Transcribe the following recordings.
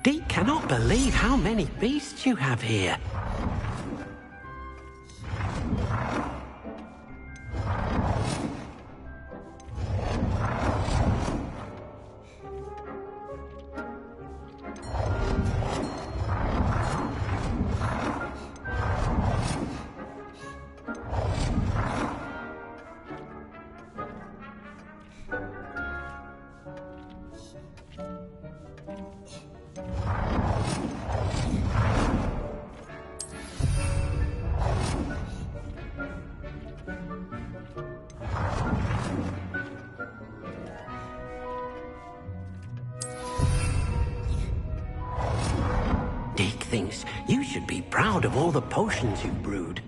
Deke cannot believe how many beasts you have here. Deke thinks you should be proud of all the potions you've brewed.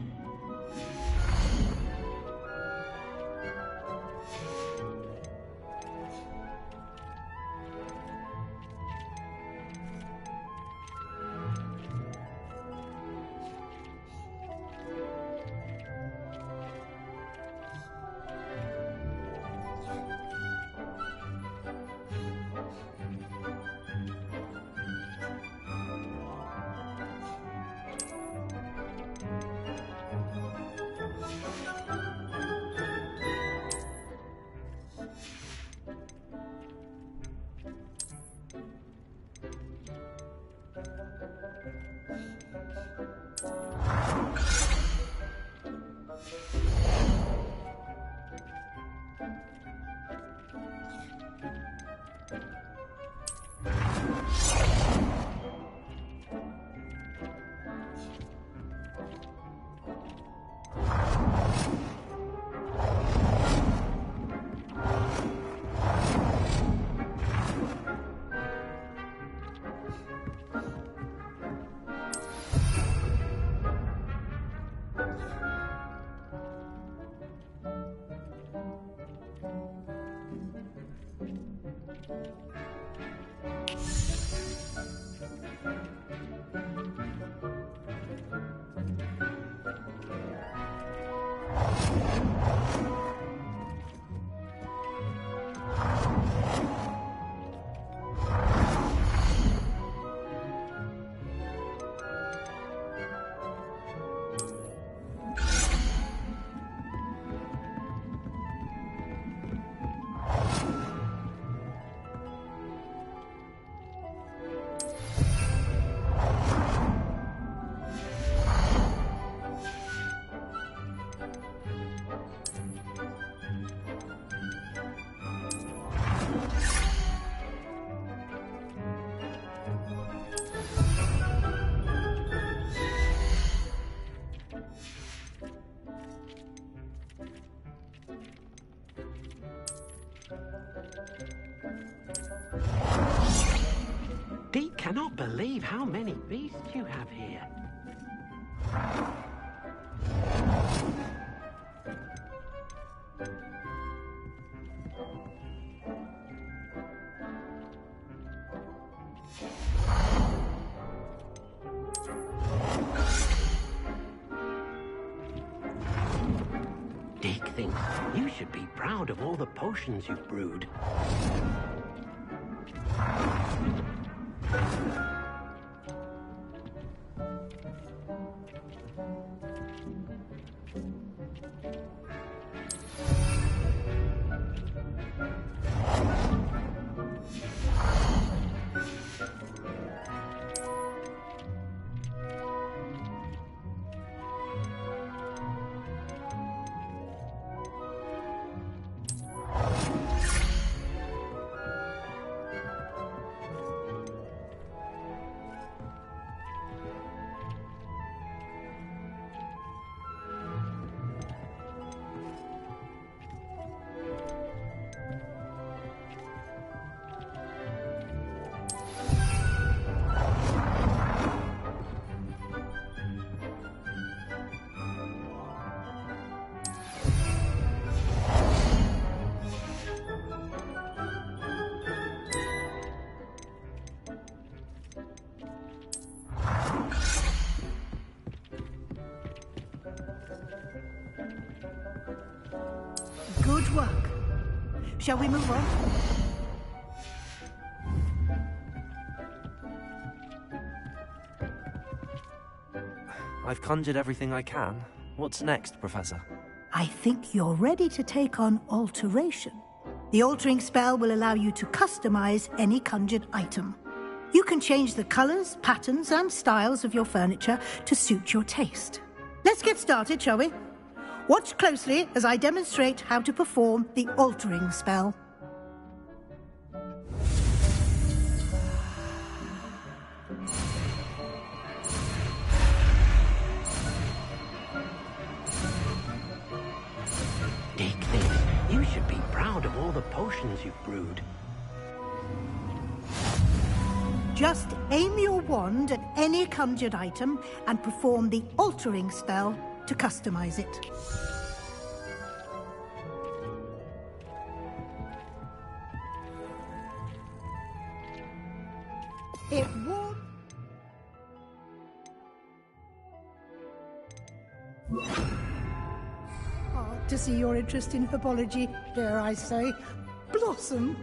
Deke cannot believe how many beasts you have here. Deke thinks you should be proud of all the potions you've brewed. Good work. Shall we move on? I've conjured everything I can. What's next, Professor? I think you're ready to take on alteration. The altering spell will allow you to customize any conjured item. You can change the colors, patterns, and styles of your furniture to suit your taste. Let's get started, shall we? Watch closely as I demonstrate how to perform the altering spell. Dick thinks you should be proud of all the potions you've brewed. Just aim your wand at any conjured item and perform the altering spell to customize it. It won't... To see your interest in herbology, dare I say, blossom.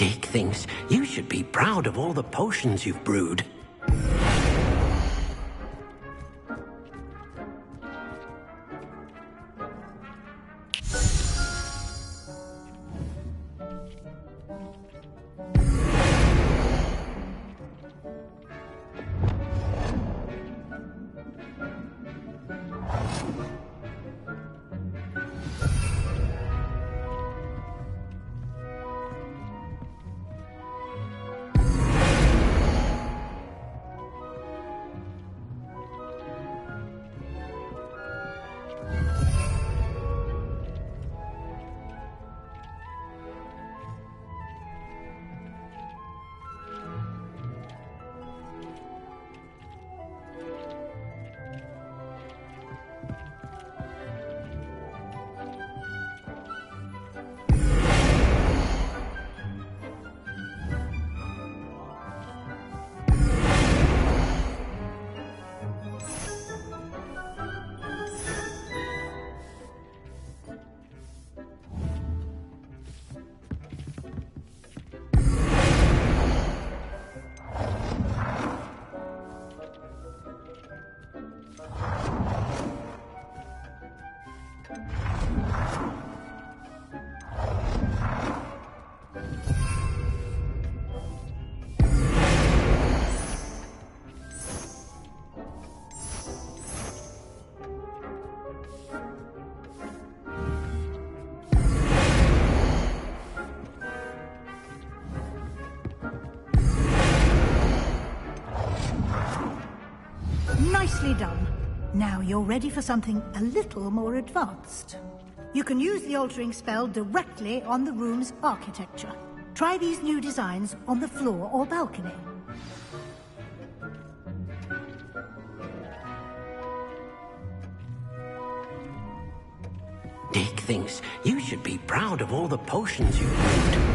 Dick thinks you should be proud of all the potions you've brewed. Nicely done. Now you're ready for something a little more advanced. You can use the altering spell directly on the room's architecture. Try these new designs on the floor or balcony. Dick thinks you should be proud of all the potions you've brewed.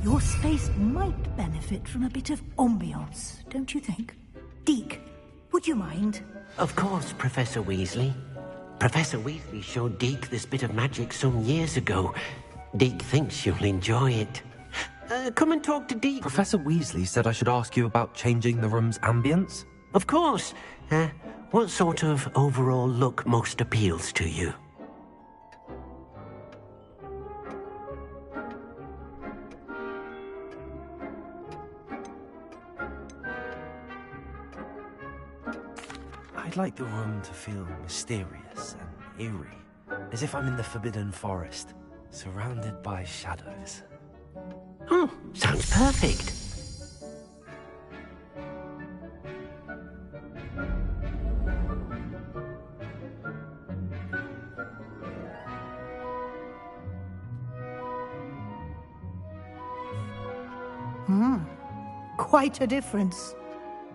Your space might benefit from a bit of ambiance, don't you think? Deke, would you mind? Of course, Professor Weasley. Professor Weasley showed Deke this bit of magic some years ago. Deke thinks you'll enjoy it. Come and talk to Deke. Professor Weasley said I should ask you about changing the room's ambience? Of course. What sort of overall look most appeals to you? I'd like the room to feel mysterious and eerie, as if I'm in the Forbidden Forest, surrounded by shadows. Oh, sounds perfect. Quite a difference.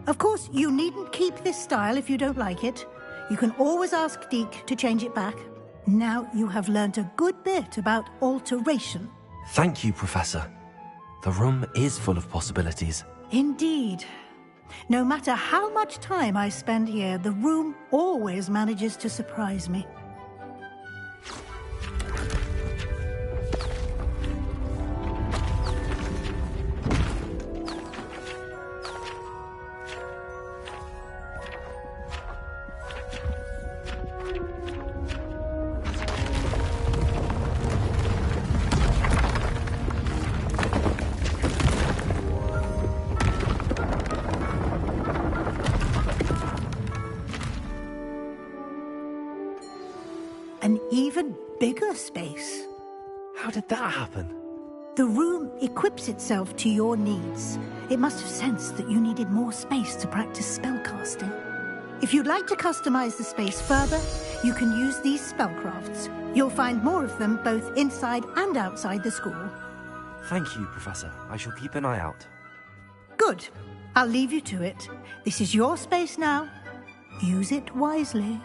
Of course, you needn't keep this style if you don't like it. You can always ask Deke to change it back. Now you have learnt a good bit about alteration. Thank you, Professor. The room is full of possibilities. Indeed. No matter how much time I spend here, the room always manages to surprise me. An even bigger space. How did that happen? The room equips itself to your needs. It must have sensed that you needed more space to practice spellcasting. If you'd like to customize the space further, you can use these spellcrafts. You'll find more of them both inside and outside the school. Thank you, Professor. I shall keep an eye out. Good. I'll leave you to it. This is your space now. Use it wisely.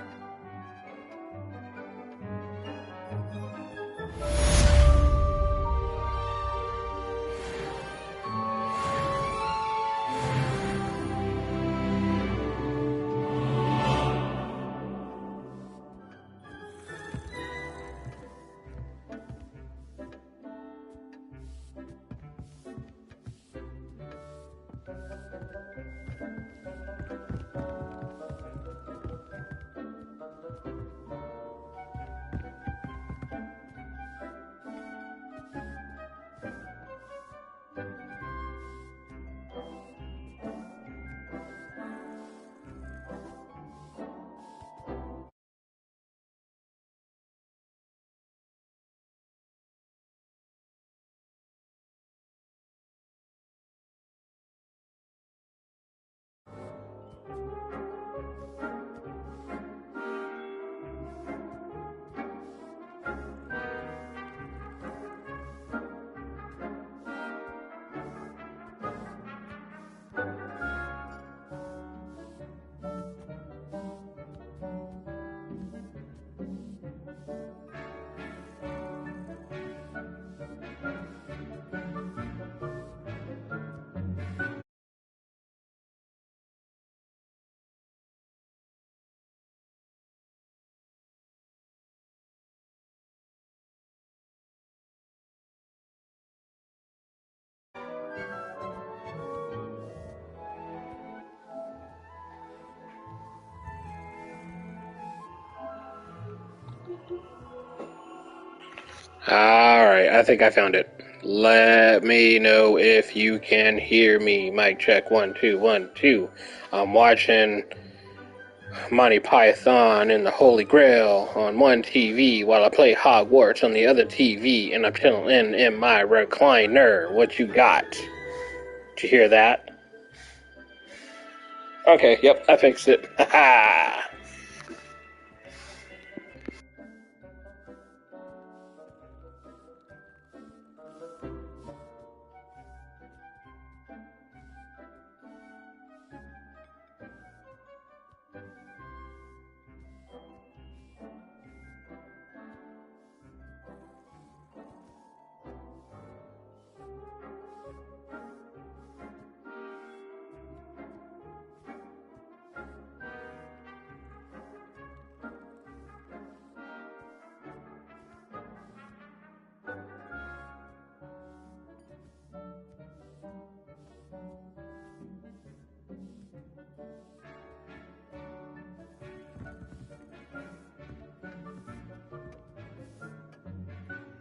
Alright, I think I found it. Let me know if you can hear me. Mic check 1 2 1 2. I'm watching Monty Python and the Holy Grail on one TV while I play Hogwarts on the other TV, and I'm chilling in my recliner. What you got? Did you hear that? Okay, yep, I fixed it. Haha.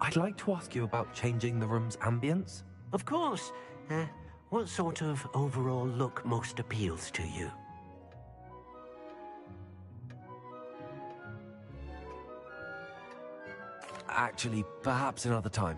I'd like to ask you about changing the room's ambience. Of course. What sort of overall look most appeals to you? Actually, perhaps another time.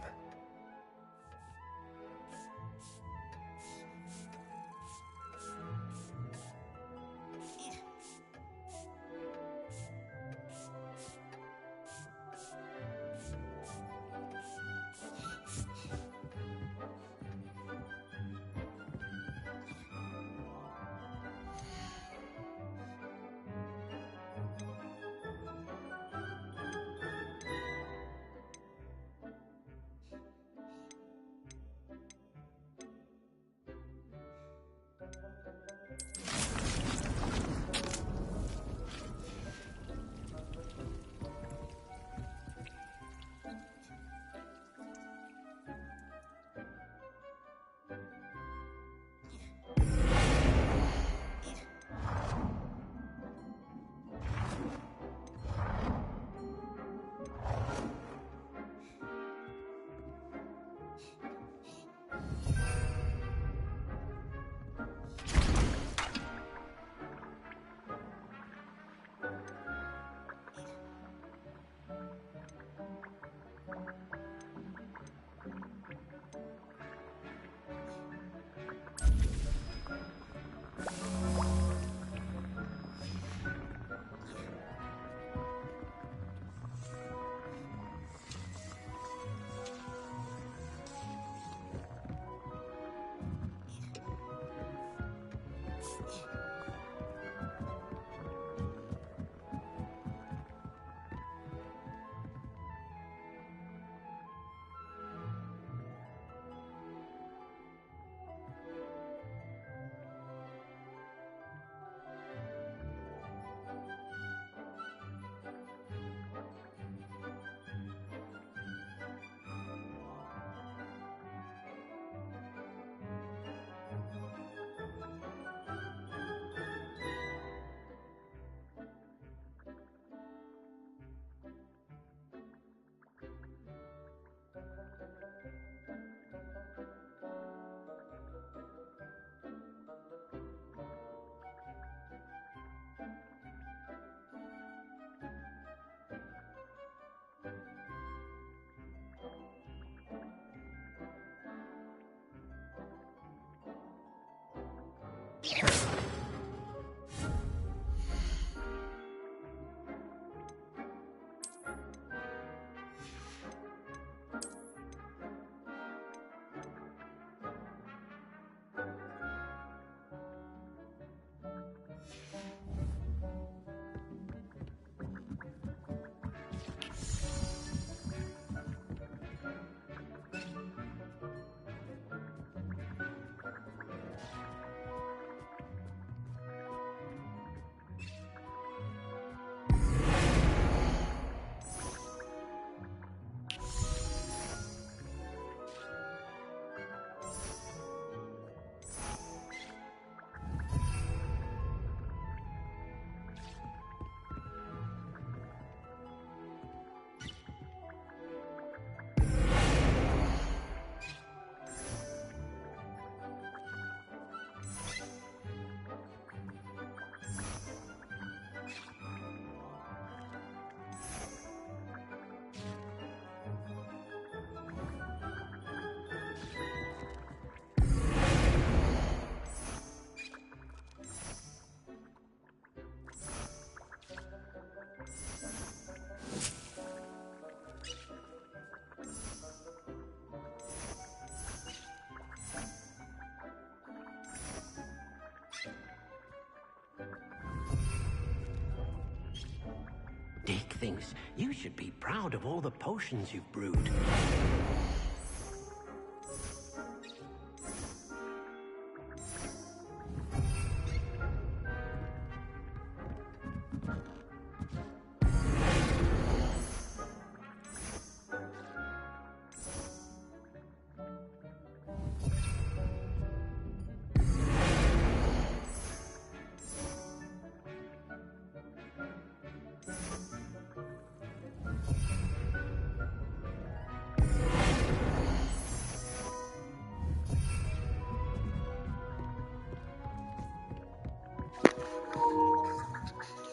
thinks you should be proud of all the potions you've brewed.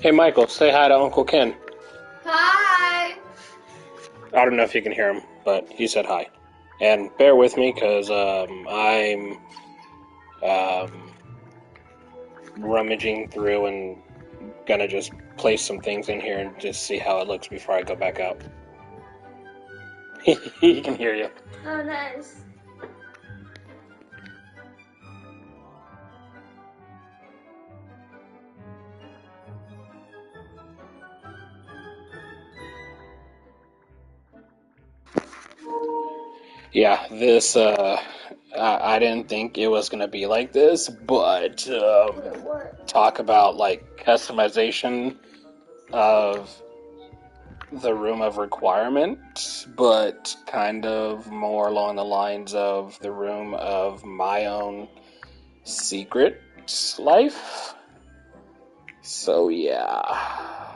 Hey, Michael, say hi to Uncle Ken. Hi! I don't know if you can hear him, but he said hi. And bear with me, because I'm rummaging through and gonna just place some things in here and just see how it looks before I go back out. He can hear you. Oh, nice. Yeah, this, I didn't think it was gonna be like this, but, talk about, like, customization of the room of requirement, but kind of more along the lines of the room of my own secret life. So, yeah.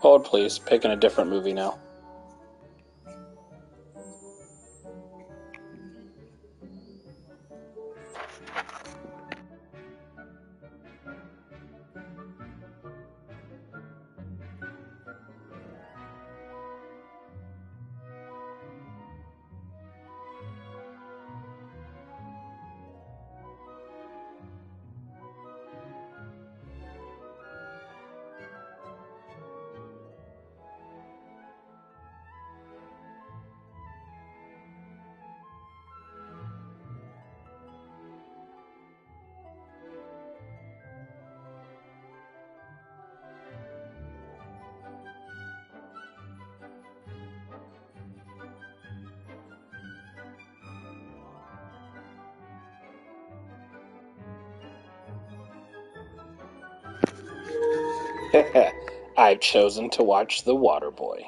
Hold, please. Picking a different movie now. I've chosen to watch The Waterboy.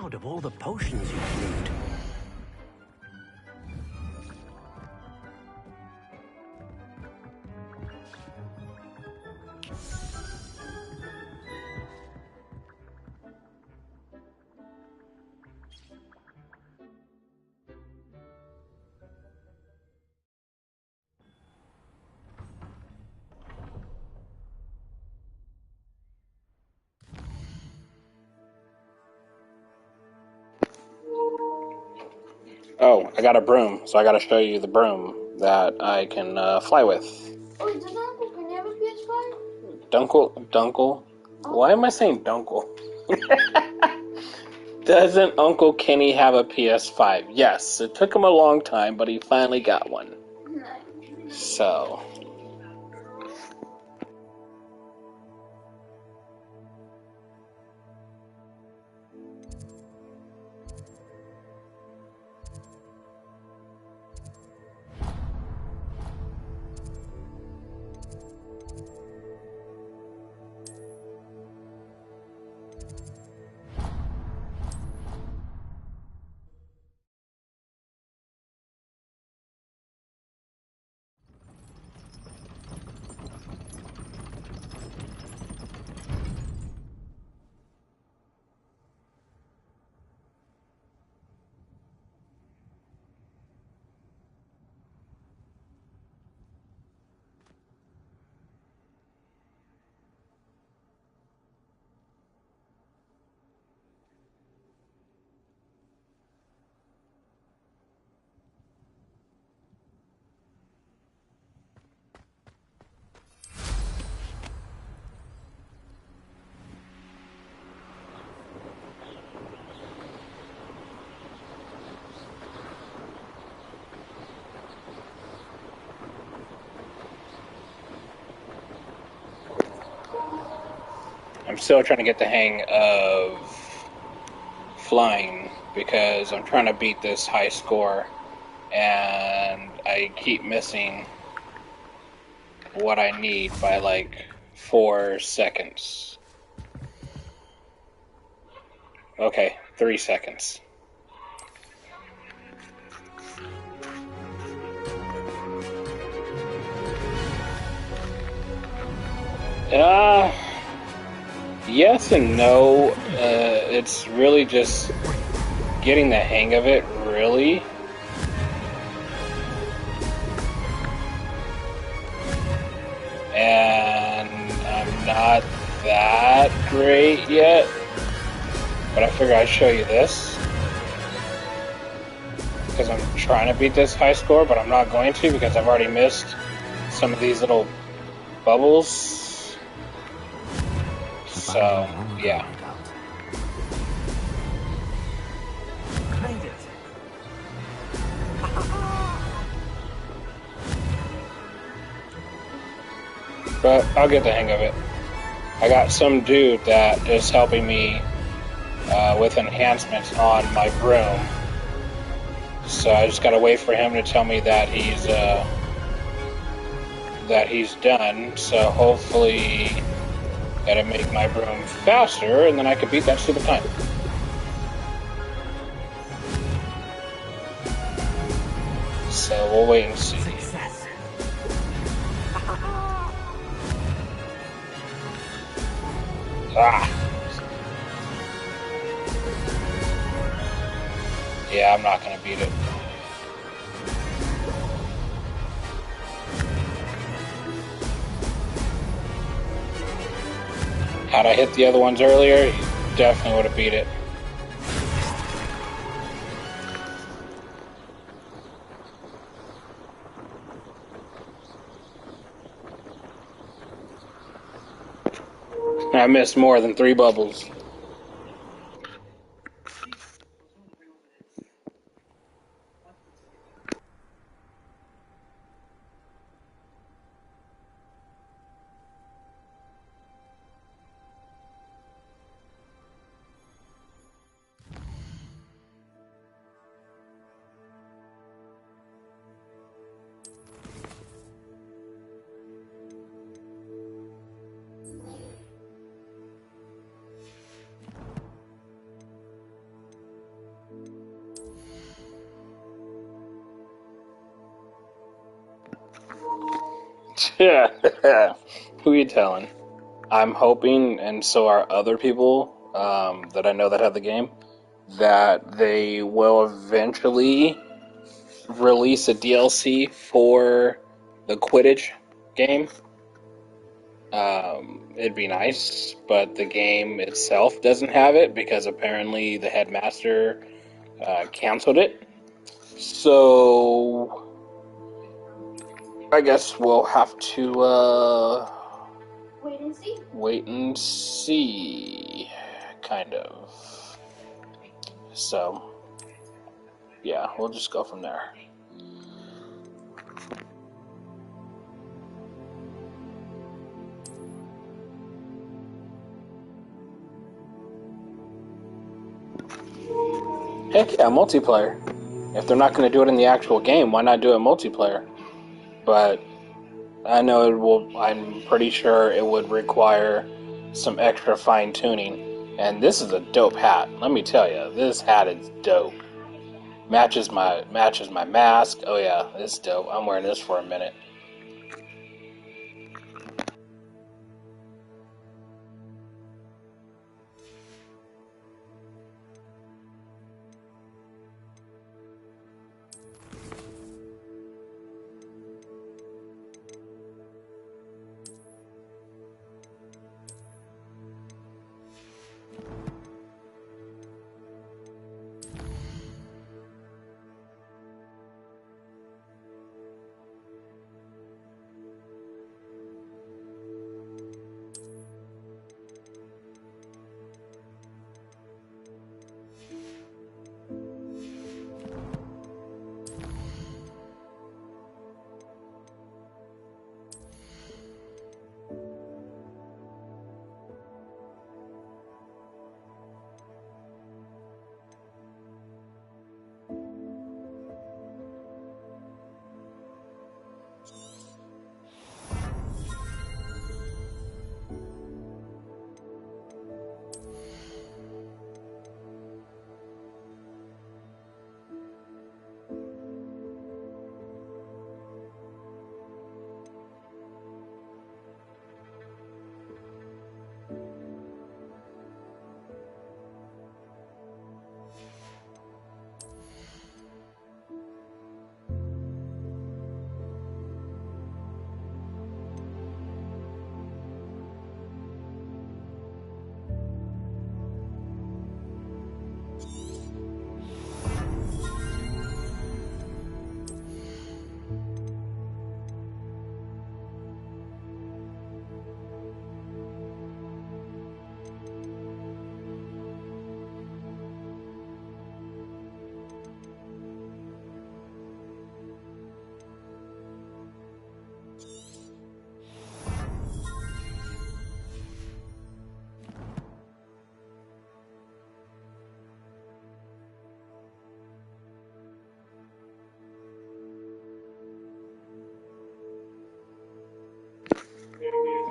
proud of all the potions you've brewed. Oh, I got a broom, so I gotta show you the broom that I can fly with. Oh, does Uncle Kenny have a PS5? Dunkle? Why am I saying Dunkle? Doesn't Uncle Kenny have a PS5? Yes, it took him a long time, but he finally got one. Nice. So... I'm still trying to get the hang of flying because I'm trying to beat this high score and I keep missing what I need by like 4 seconds. Okay, 3 seconds. Yes and no. It's really just getting the hang of it, really. And I'm not that great yet. But I figure I'd show you this. Because I'm trying to beat this high score, but I'm not going to because I've already missed some of these little bubbles. So, yeah. Made it. But I'll get the hang of it. I got some dude that is helping me with enhancements on my broom. So I just gotta wait for him to tell me that he's done. So hopefully that'll make my broom faster, and then I can beat that stupid time. So we'll wait and see. Success. Ah. Yeah, I'm not gonna beat it. Had I hit the other ones earlier, you definitely would have beat it. I missed more than 3 bubbles. Yeah. Who you telling? I'm hoping, and so are other people that I know that have the game, that they will eventually release a DLC for the Quidditch game. It'd be nice, but the game itself doesn't have it because apparently the headmaster canceled it. So I guess we'll have to Wait and see. wait and see, kind of. So yeah, we'll just go from there. Heck yeah, multiplayer. If they're not going to do it in the actual game, why not do it multiplayer? But I know it will. I'm pretty sure it would require some extra fine tuning. And this is a dope hat. Let me tell you, this hat is dope. Matches my mask. Oh yeah, it's dope. I'm wearing this for a minute.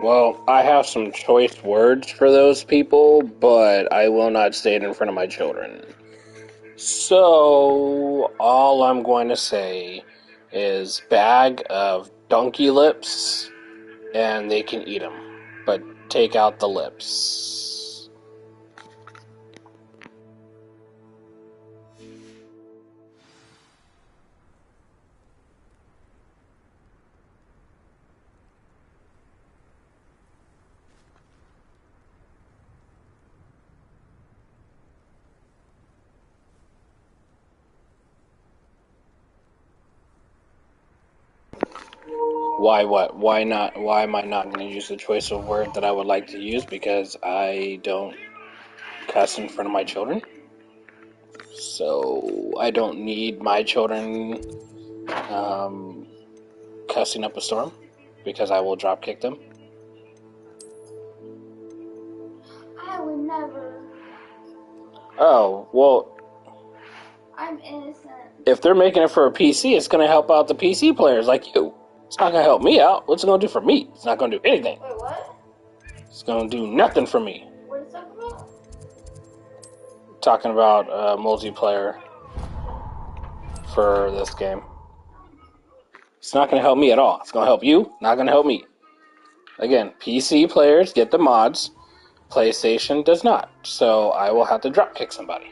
Well, I have some choice words for those people, but I will not say it in front of my children. So, all I'm going to say is bag of donkey lips, and they can eat them, but take out the lips. Why what? Why not? Why am I not going to use the choice of word that I would like to use? Because I don't cuss in front of my children. So I don't need my children cussing up a storm because I will drop kick them. I would never. Oh, well, I'm innocent. if they're making it for a PC, it's going to help out the PC players like you. It's not going to help me out. What's it going to do for me? It's not going to do anything. Wait, what? It's going to do nothing for me. What is that about? Talking about multiplayer for this game. It's not going to help me at all. It's going to help you, not going to help me. Again, PC players get the mods. PlayStation does not. So I will have to drop kick somebody.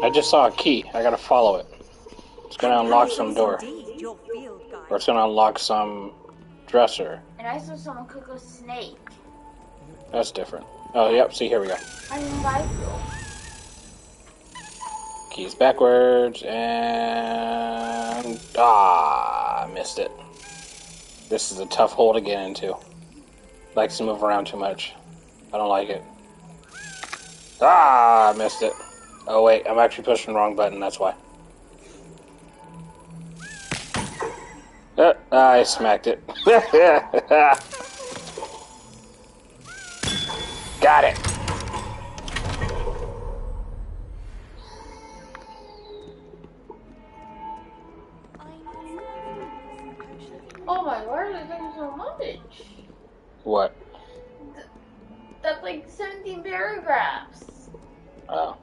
I just saw a key. I gotta follow it. It's gonna unlock some door. Or it's gonna unlock some dresser. And I saw someone cook a snake. That's different. Oh, yep, see, here we go. I didn't like Keys backwards, and... I missed it. This is a tough hole to get into. Likes to move around too much. I don't like it. I missed it. Oh wait, I'm actually pushing the wrong button, that's why. I smacked it. Got it. Oh my word, I think so much. What? That's like 17 paragraphs. Oh.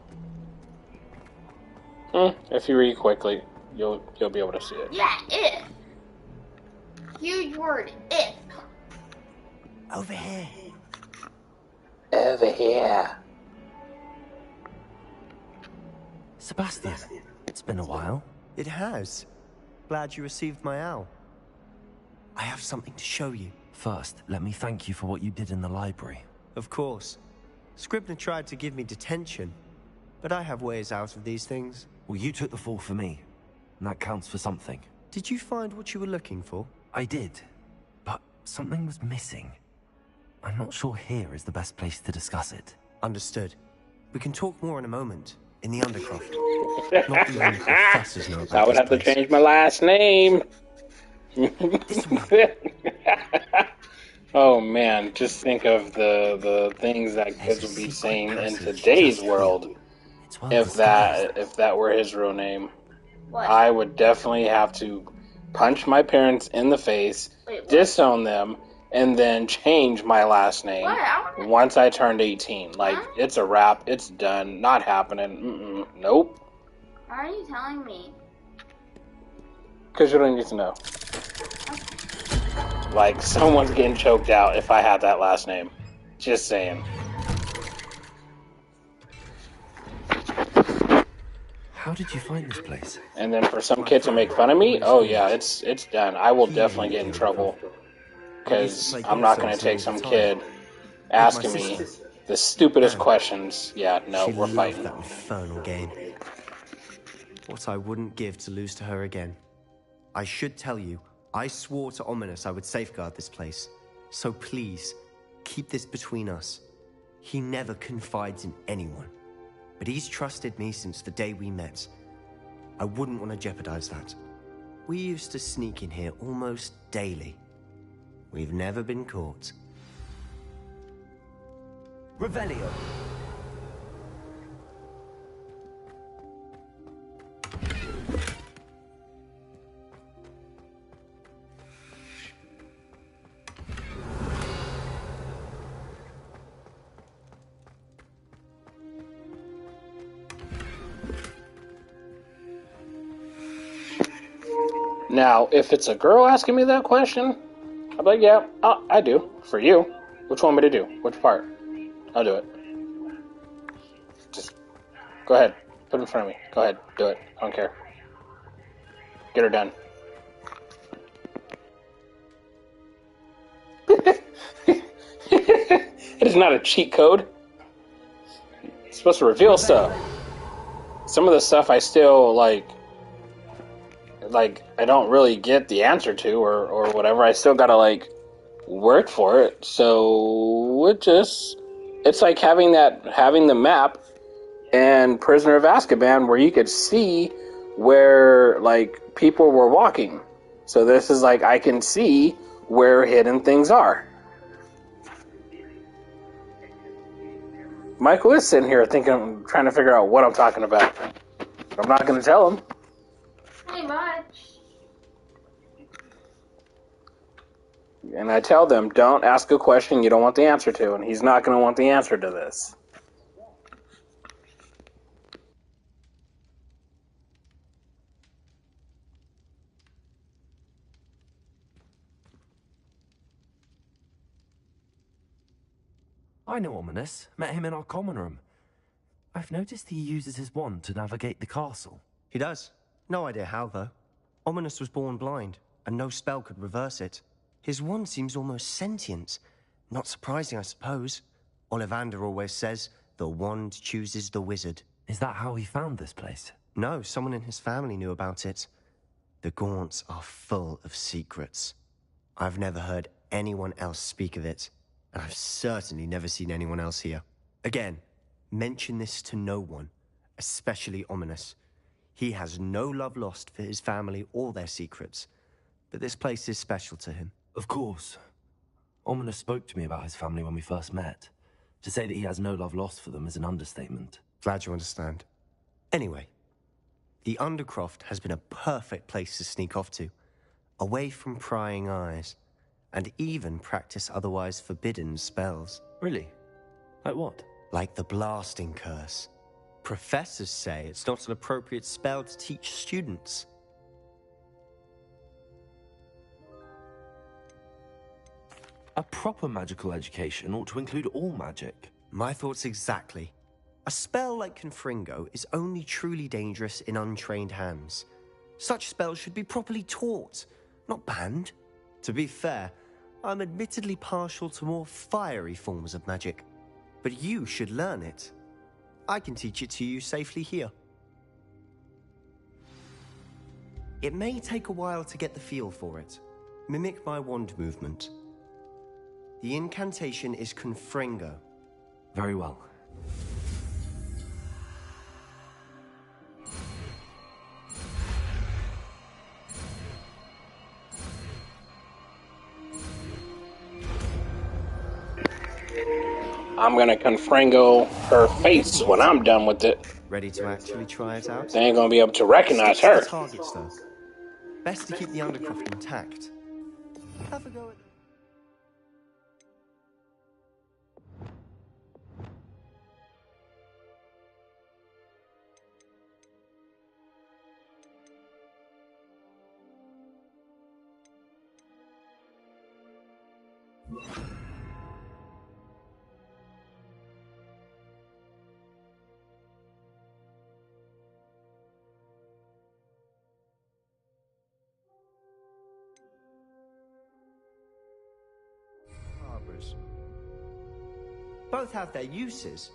If you read quickly, you'll be able to see it. Yeah, if. Huge word, if. Over here. Over here. Sebastian, it's been a while. It has. Glad you received my owl. I have something to show you. First, let me thank you for what you did in the library. Of course. Scribner tried to give me detention, but I have ways out of these things. Well, you took the fall for me, and that counts for something. Did you find what you were looking for? I did, but something was missing. I'm not sure here is the best place to discuss it. Understood. We can talk more in a moment, in the Undercroft. Not even the professors know about I would this have to place. change my last name. Oh man, just think of the things that kids would be saying in today's world It's well if that were his real name. What? I would definitely have to punch my parents in the face, Wait, what? disown them, and then change my last name What? I wanna- once I turned 18. Like, Huh? it's a wrap. It's done. Not happening. Nope. Why are you telling me? Because you don't need to know. Like, someone's getting choked out if I had that last name. Just saying. How did you find this place? And then for some kid to make fun of me, oh yeah, it's done. I will definitely get in trouble. Because I'm not going to take some kid asking me the stupidest questions. Yeah, no, She we're loved fighting. that infernal game. What I wouldn't give to lose to her again. I should tell you, I swore to Ominous I would safeguard this place. So please, keep this between us. He never confides in anyone. But he's trusted me since the day we met. I wouldn't want to jeopardize that. We used to sneak in here almost daily. We've never been caught. Revelio. Now, if it's a girl asking me that question, I'll be like, yeah, I do. For you. Which one want me to do? Which part? I'll do it. Just go ahead. Put it in front of me. Go ahead. Do it. I don't care. Get her done. It is not a cheat code. It's supposed to reveal stuff. Some of the stuff I still, like I don't really get the answer to or whatever. I still gotta, like, work for it. So it's like having the map and Prisoner of Azkaban where you could see where, like, people were walking. So this is like, I can see where hidden things are. Michael is sitting here trying to figure out what I'm talking about. I'm not going to tell him. Pretty much. And I tell them, don't ask a question you don't want the answer to, and he's not going to want the answer to this. I know Ominous. Met him in our common room. I've noticed he uses his wand to navigate the castle. He does. No idea how, though. Ominous was born blind, and no spell could reverse it. His wand seems almost sentient. Not surprising, I suppose. Ollivander always says, the wand chooses the wizard. Is that how he found this place? No, someone in his family knew about it. The Gaunts are full of secrets. I've never heard anyone else speak of it, and I've certainly never seen anyone else here. Again, mention this to no one, especially Ominous. He has no love lost for his family or their secrets, but this place is special to him. Of course. Ominous spoke to me about his family when we first met. To say that he has no love lost for them is an understatement. Glad you understand. Anyway, the Undercroft has been a perfect place to sneak off to, away from prying eyes, and even practice otherwise forbidden spells. Really? Like what? Like the Blasting Curse. Professors say it's not an appropriate spell to teach students. A proper magical education ought to include all magic. My thoughts exactly. A spell like Confringo is only truly dangerous in untrained hands. Such spells should be properly taught, not banned. To be fair, I'm admittedly partial to more fiery forms of magic, but you should learn it. I can teach it to you safely here. It may take a while to get the feel for it. Mimic my wand movement. The incantation is Confringo. Very well. I'm gonna Confringo her face when I'm done with it. Ready to actually try it out? They ain't gonna be able to recognize Stick to her. the targets, though. Best to keep the Undercroft intact. Have a go at harbors. Both have their uses,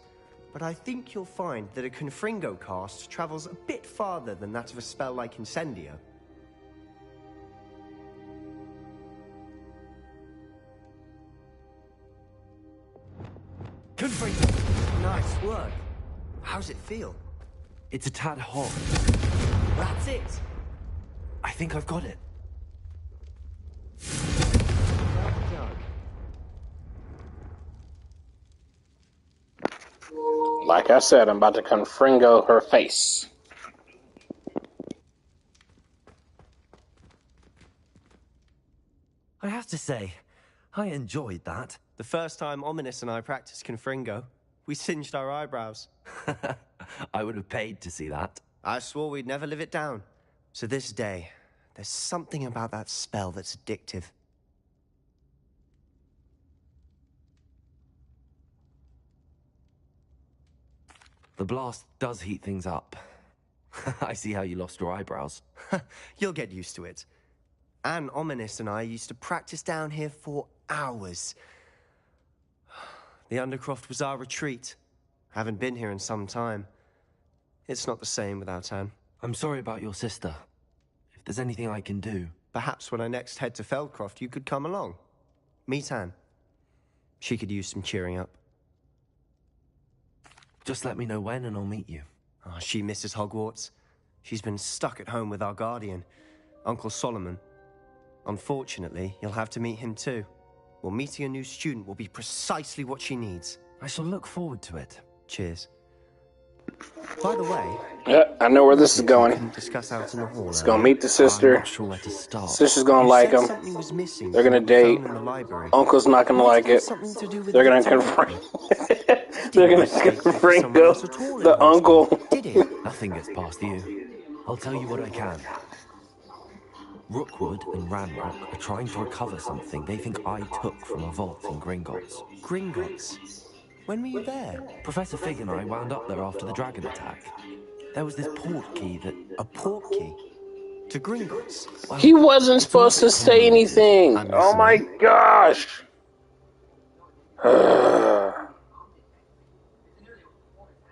but I think you'll find that a Confringo cast travels a bit farther than that of a spell like Incendio. Confringo! Nice work. How's it feel? It's a tad hot. That's it. I think I've got it. Like I said, I'm about to confringo her face. I have to say, I enjoyed that. The first time Ominous and I practiced Confringo, we singed our eyebrows. I would have paid to see that. I swore we'd never live it down. So this day, there's something about that spell that's addictive. The blast does heat things up. I see how you lost your eyebrows. You'll get used to it. Anne, Ominous and I used to practice down here for hours. The Undercroft was our retreat. Haven't been here in some time. It's not the same without Anne. I'm sorry about your sister. If there's anything I can do... Perhaps when I next head to Feldcroft, you could come along. Meet Anne. She could use some cheering up. Just let me know when and I'll meet you. Oh, she misses Hogwarts. She's been stuck at home with our guardian, Uncle Solomon. Unfortunately, you'll have to meet him too. Well, meeting a new student will be precisely what she needs. I shall look forward to it. Cheers. By the way... Yeah, I know where this is going. We can discuss out in the hall. It's gonna meet the sister. I'm not sure where to start. Sister's gonna like him. They're gonna date. Uncle's not gonna like it. They're gonna confront. They're gonna confront the uncle. Nothing gets past you. I'll tell you what I can. Rookwood and Ranrock are trying to recover something they think I took from a vault in Gringotts. Gringotts? When were you there? Professor Fig and I wound up there after the dragon attack. There was this port key that... A port key? To Gringotts? Well, he wasn't supposed to say anything. Oh my gosh. Oh,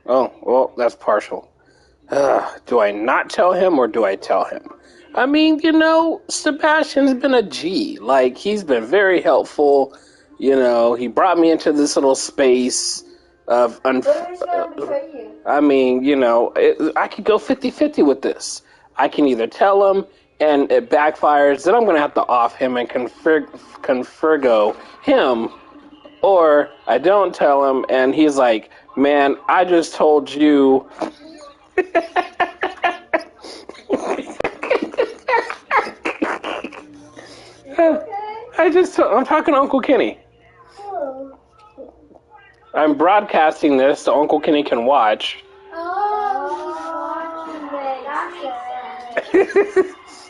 well, that's partial. Do I not tell him or do I tell him? I mean, you know, Sebastian's been a G. Like, he's been very helpful. You know, he brought me into this little space of... I mean, you know, I could go 50-50 with this. I can either tell him and it backfires, then I'm going to have to off him and confirgo him, or I don't tell him and he's like, man, I just told you... I'm talking to Uncle Kenny. I'm broadcasting this so Uncle Kenny can watch.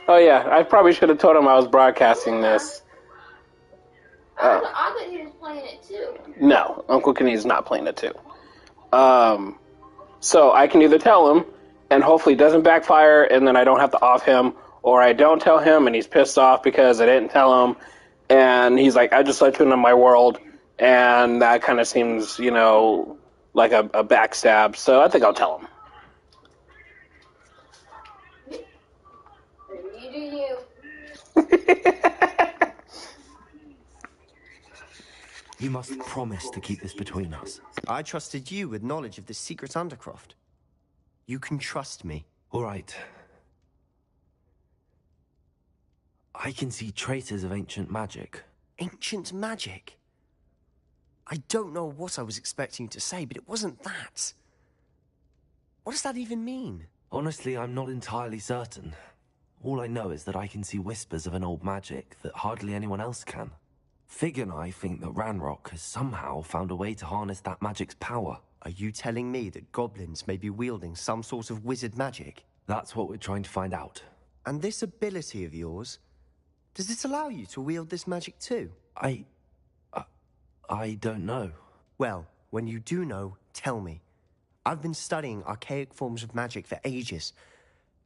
Oh yeah, I probably should have told him I was broadcasting this. I thought he was playing it too. No, Uncle Kenny is not playing it too. So I can either tell him, and hopefully it doesn't backfire, and then I don't have to off him, or I don't tell him, and he's pissed off because I didn't tell him, and he's like, I just let you into my world, and that kind of seems, you know, like a backstab, so I think I'll tell him. You do you. You must promise to keep this between us. I trusted you with knowledge of the secret Undercroft. You can trust me. All right. I can see traces of ancient magic. Ancient magic? I don't know what I was expecting you to say, but it wasn't that. What does that even mean? Honestly, I'm not entirely certain. All I know is that I can see whispers of an old magic that hardly anyone else can. Fig and I think that Ranrock has somehow found a way to harness that magic's power. Are you telling me that goblins may be wielding some sort of wizard magic? That's what we're trying to find out. And this ability of yours, does it allow you to wield this magic too? I don't know. Well, when you do know, tell me. I've been studying archaic forms of magic for ages.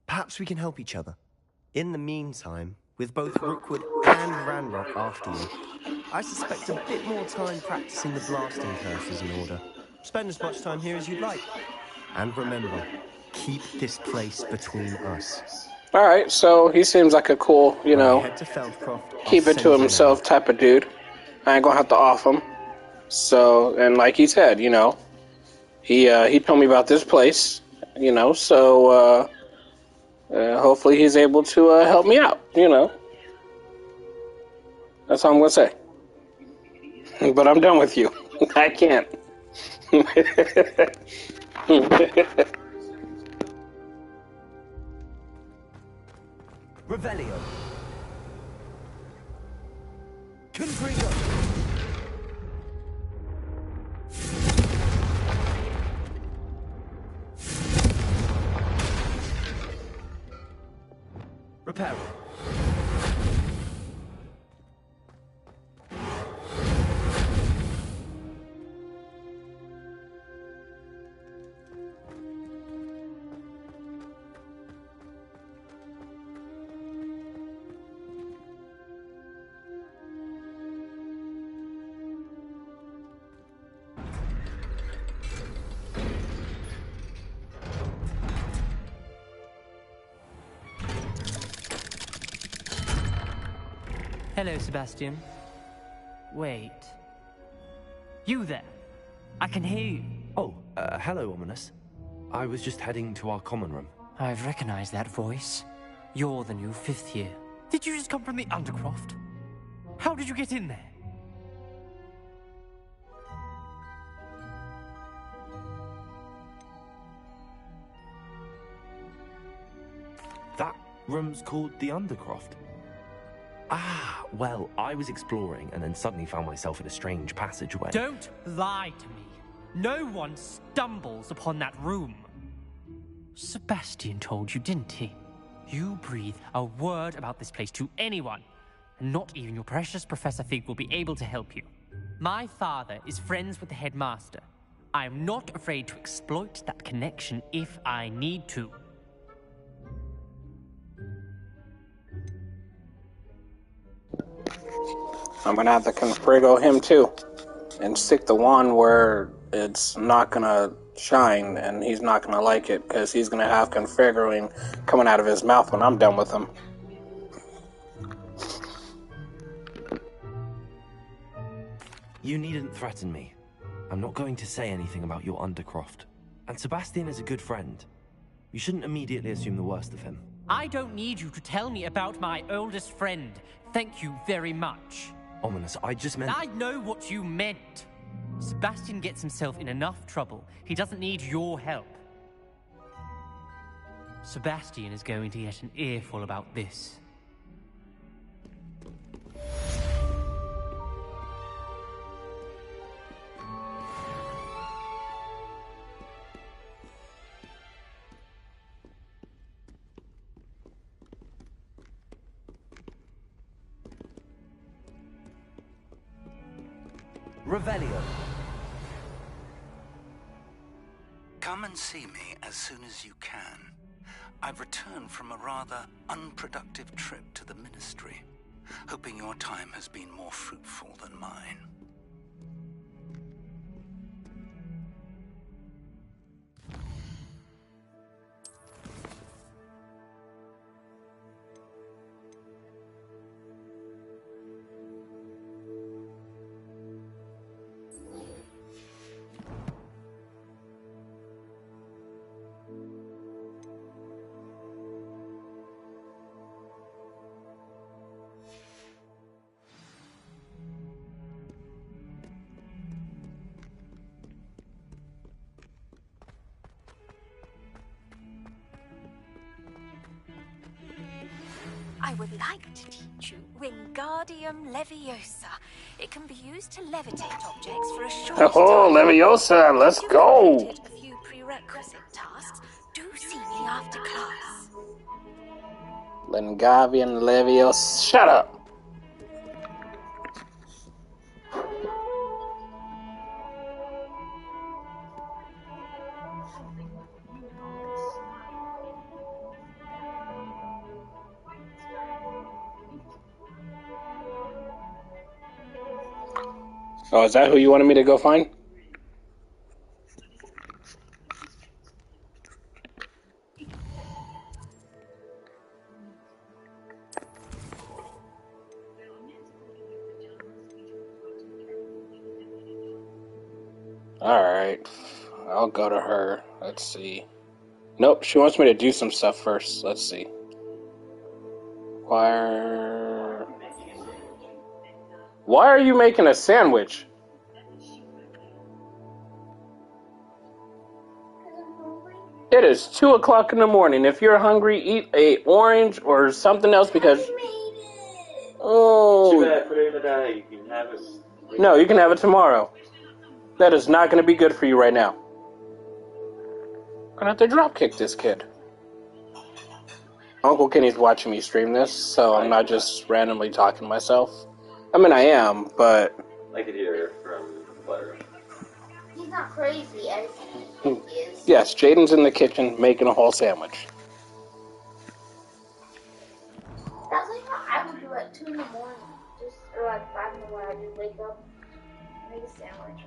Perhaps we can help each other. In the meantime, with both Rookwood and Ranrock after you, I suspect a bit more time practicing the blasting curses in order. Spend as much time here as you'd like. And remember, keep this place between us. Alright, so he seems like a cool, you know, head to Feldcroft, keep it to himself type of dude. I ain't gonna have to off him. So, and like he said, you know, he told me about this place, you know, so hopefully he's able to help me out, you know. That's all I'm gonna say. But I'm done with you. I can't. Revelio. Confringo. Reparo. Hello, Sebastian. Wait. You there? I can hear you. Oh, hello, Ominous. I was just heading to our common room. I've recognized that voice. You're the new 5th year. Did you just come from the Undercroft? How did you get in there? That room's called the Undercroft. Ah, well, I was exploring and then suddenly found myself in a strange passageway. Don't lie to me. No one stumbles upon that room. Sebastian told you, didn't he? You breathe a word about this place to anyone, and not even your precious Professor Fig will be able to help you. My father is friends with the headmaster. I am not afraid to exploit that connection if I need to. I'm gonna have to confrigo him too, and stick the wand where it's not gonna shine, and he's not gonna like it because he's gonna have configuring coming out of his mouth when I'm done with him. You needn't threaten me. I'm not going to say anything about your Undercroft. And Sebastian is a good friend. You shouldn't immediately assume the worst of him. I don't need you to tell me about my oldest friend. Thank you very much. Ominous, I just meant... I know what you meant. Sebastian gets himself in enough trouble. He doesn't need your help. Sebastian is going to get an earful about this. Revelio. Come and see me as soon as you can. I've returned from a rather unproductive trip to the Ministry, hoping your time has been more fruitful than mine. I would like to teach you Wingardium Leviosa. It can be used to levitate objects for a short time. Oh, Leviosa, let's go! You've completed a few prerequisite tasks. Do see me after class. Wingardium Leviosa, shut up! Oh, is that who you wanted me to go find? Alright, I'll go to her. Let's see. Nope, she wants me to do some stuff first. Let's see. Why are you making a sandwich? It is 2 o'clock in the morning. If you're hungry, eat a orange or something else because... Oh. Too bad, put it in the day. You can have it. No, you can have it tomorrow. That is not going to be good for you right now. I'm going to have to dropkick this kid. Uncle Kenny's watching me stream this, so I'm not just randomly talking to myself. I mean, I am, but... I could hear from Claire. He's not crazy as he is. Yes, Jaden's in the kitchen making a whole sandwich. That's like what I would do at 2 in the morning. Or like 5 in the morning. I just wake up, make a sandwich.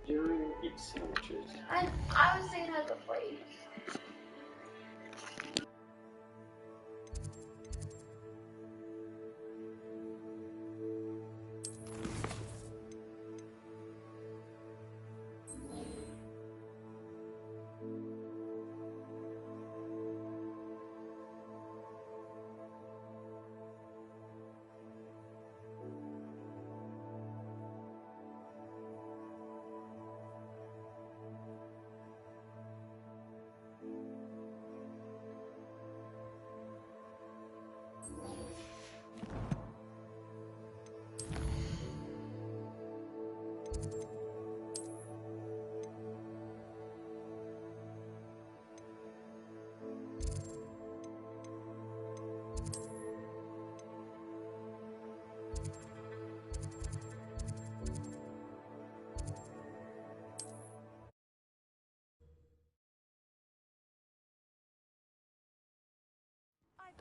You don't even eat sandwiches. I was saying like a phrase.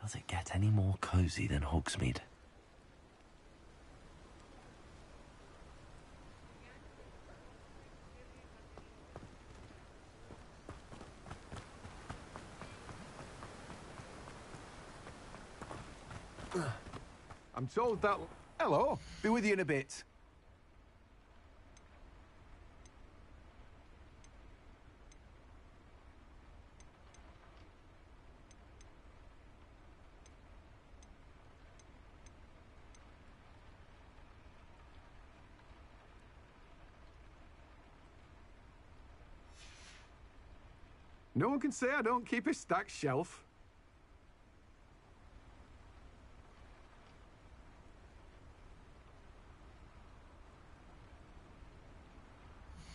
Does it get any more cozy than Hogsmeade? I'm told that... Hello, be with you in a bit. No one can say I don't keep a stacked shelf.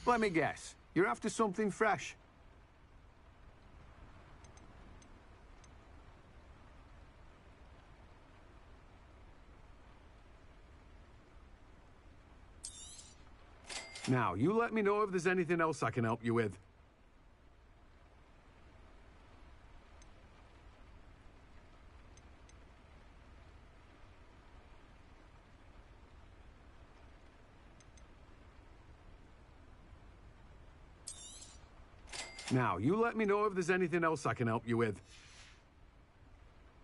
Let me guess. You're after something fresh. Now, you let me know if there's anything else I can help you with. Now, you let me know if there's anything else I can help you with.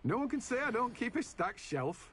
No one can say I don't keep a stacked shelf.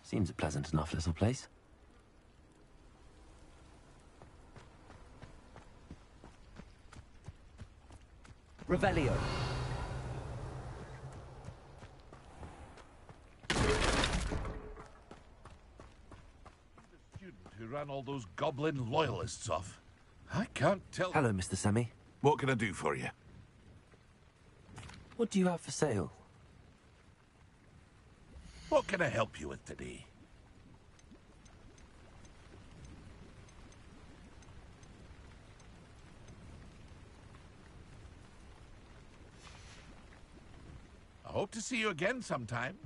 Seems a pleasant enough little place. Revelio. Who ran all those goblin loyalists off. I can't tell. Hello, Mr. Semi. What can I do for you? What do you have for sale? What can I help you with today? I hope to see you again sometime.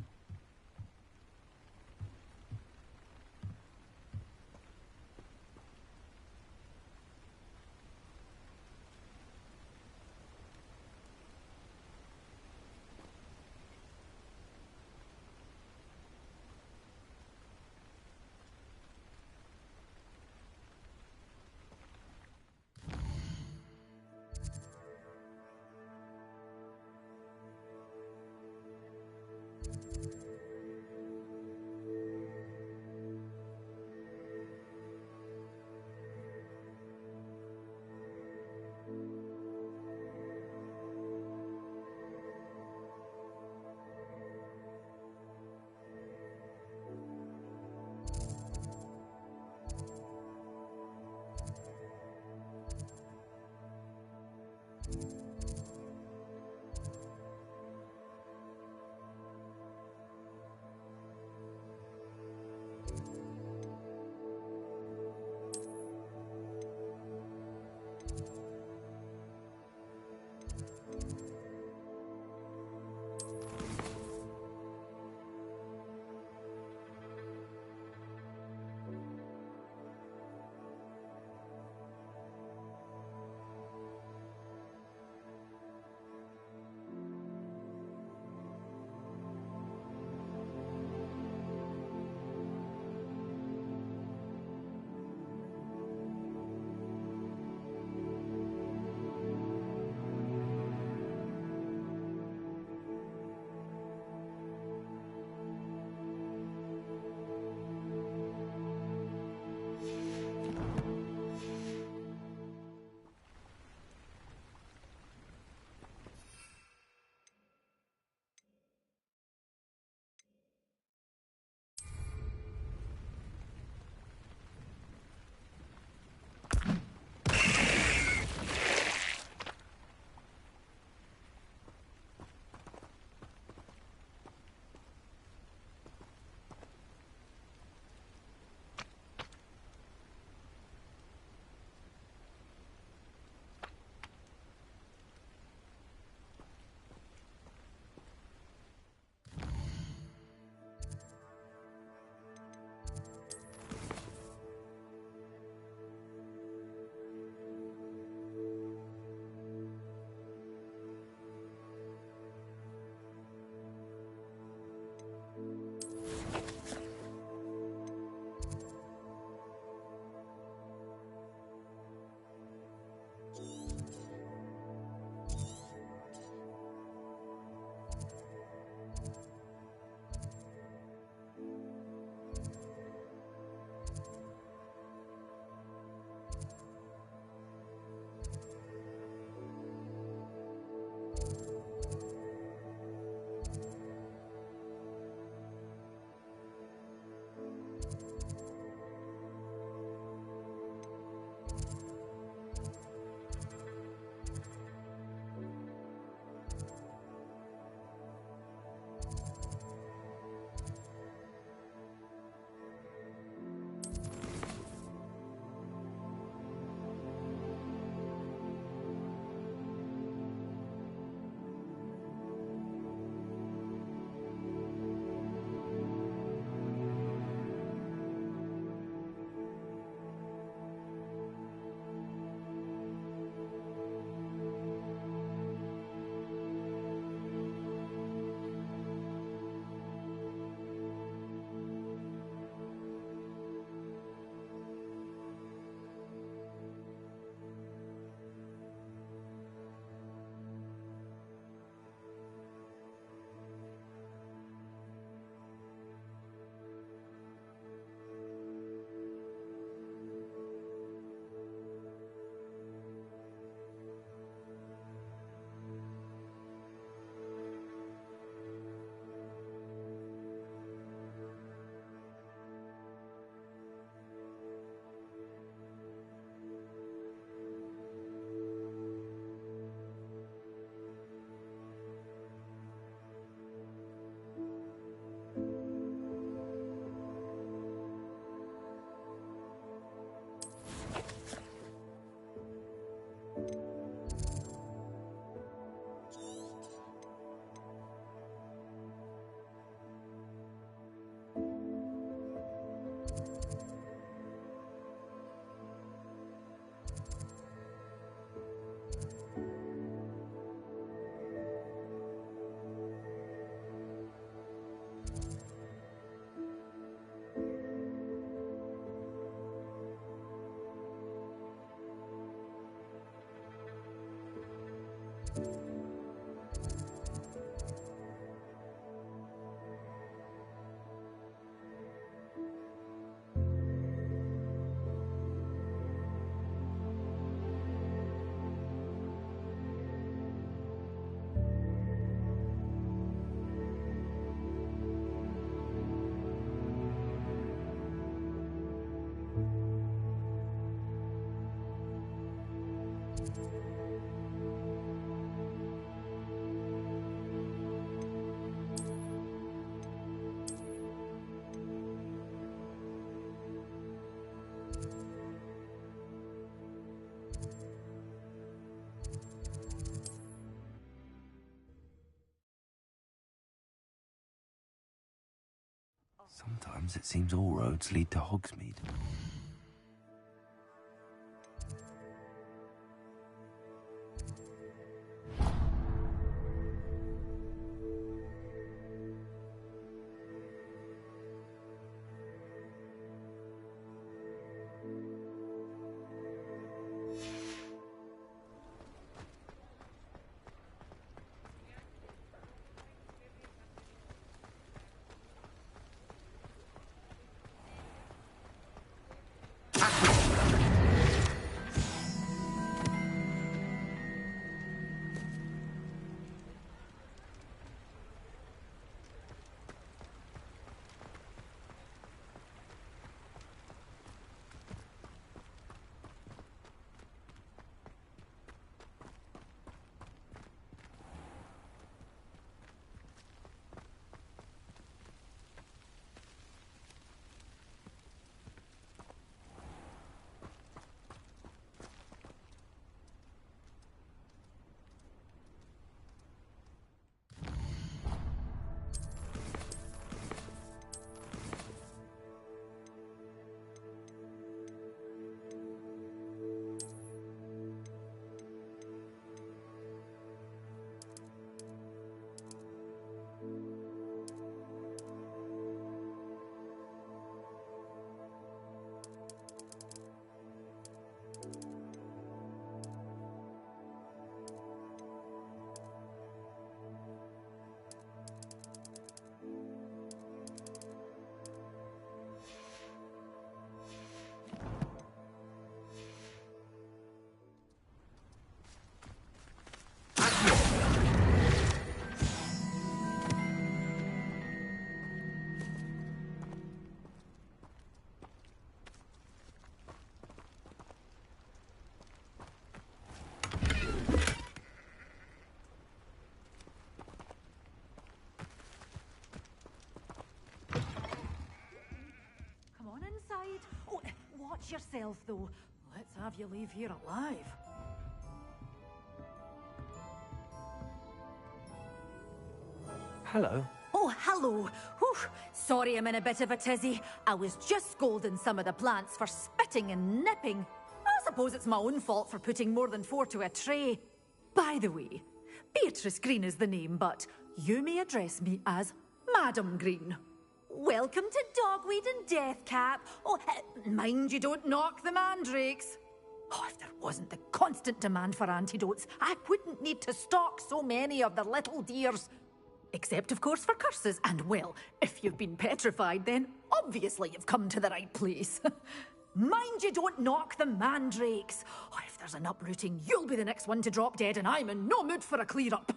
Sometimes it seems all roads lead to Hogsmeade. Watch yourself, though. Let's have you leave here alive. Hello. Oh, hello. Whew. Sorry I'm in a bit of a tizzy. I was just scolding some of the plants for spitting and nipping. I suppose it's my own fault for putting more than 4 to a tray. By the way, Beatrice Green is the name, but you may address me as Madam Green. Welcome to Dogweed and Deathcap. Oh, mind you don't knock the mandrakes. Oh, if there wasn't the constant demand for antidotes, I wouldn't need to stock so many of the little dears. Except, of course, for curses. And, well, if you've been petrified, then obviously you've come to the right place. Mind you don't knock the mandrakes. Oh, if there's an uprooting, you'll be the next one to drop dead, and I'm in no mood for a clear-up.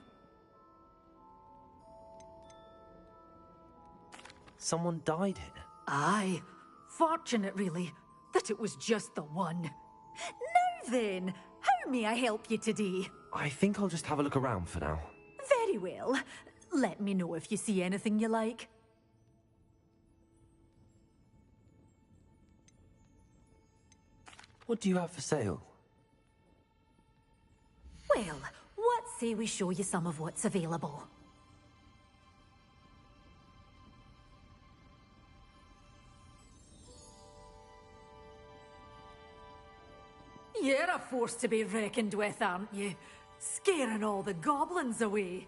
Someone died here? Aye. Fortunate, really, that it was just the one. Now then, how may I help you today? I think I'll just have a look around for now. Very well. Let me know if you see anything you like. What do you have for sale? Well, what say we show you some of what's available? You're a force to be reckoned with, aren't you? Scaring all the goblins away.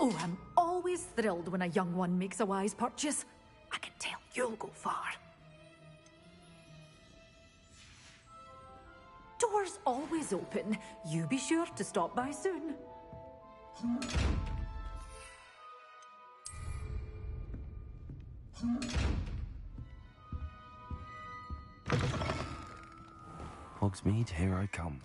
Oh, I'm always thrilled when a young one makes a wise purchase. I can tell you'll go far. Doors always open. You be sure to stop by soon. Hogsmeade, here I come.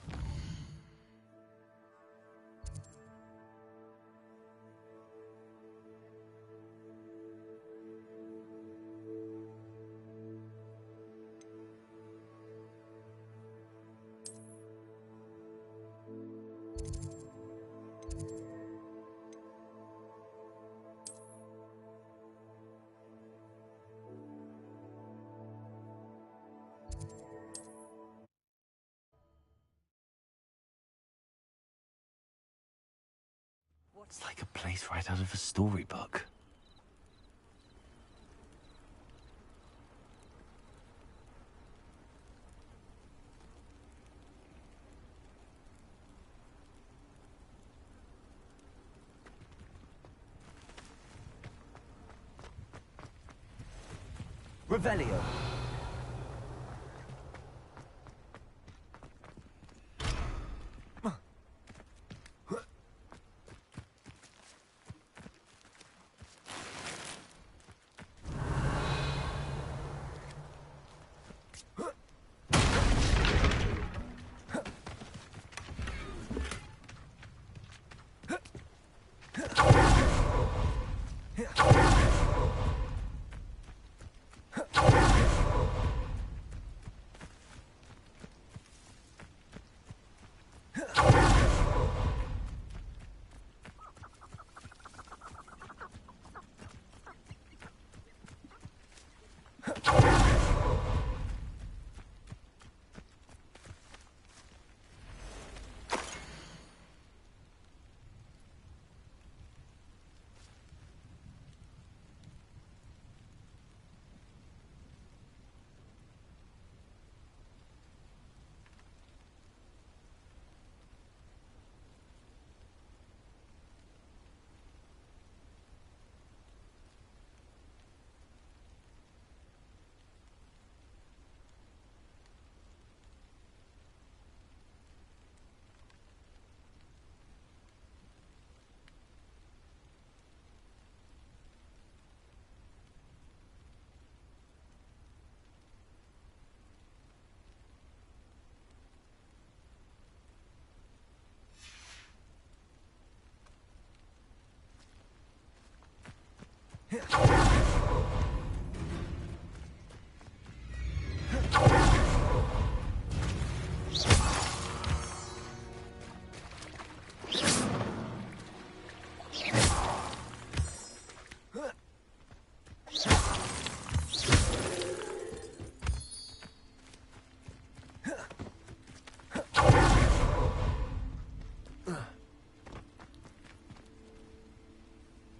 It's like a place right out of a storybook. Revelio.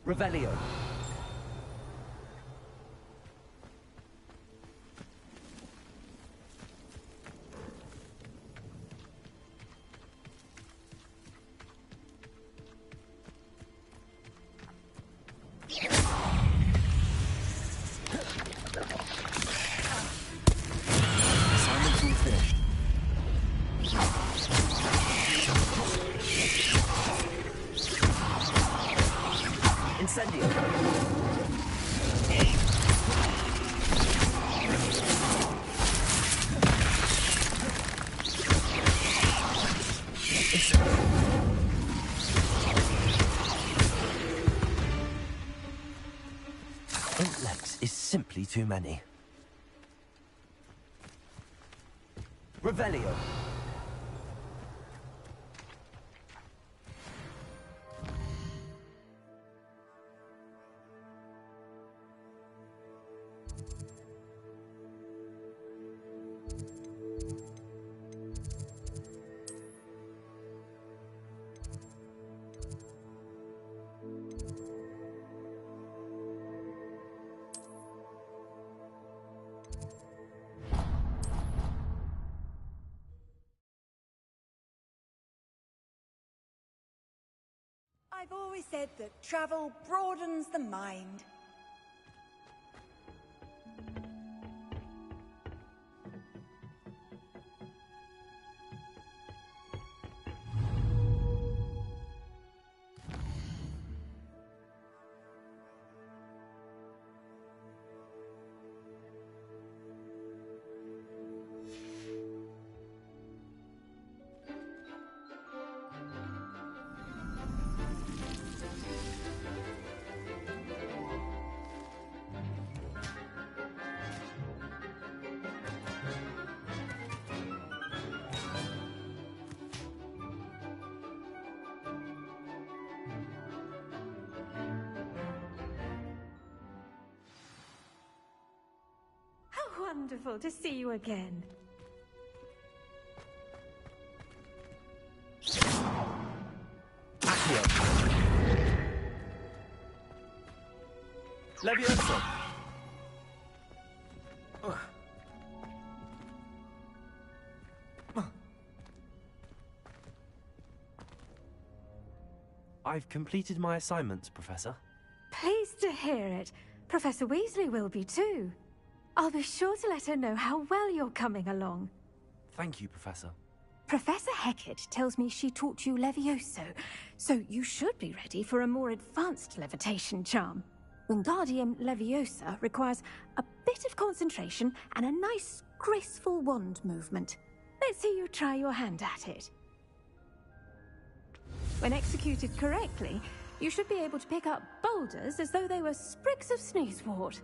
Revelio. Assignment's all finished. Incendio. too many. Revelio. I've always said that travel broadens the mind. Wonderful to see you again. Accio. Levioso. I've completed my assignments, Professor. Pleased to hear it. Professor Weasley will be too. I'll be sure to let her know how well you're coming along. Thank you, Professor. Professor Hecat tells me she taught you Levioso, so you should be ready for a more advanced levitation charm. Wingardium Leviosa requires a bit of concentration and a nice, graceful wand movement. Let's see you try your hand at it. When executed correctly, you should be able to pick up boulders as though they were sprigs of sneezewort.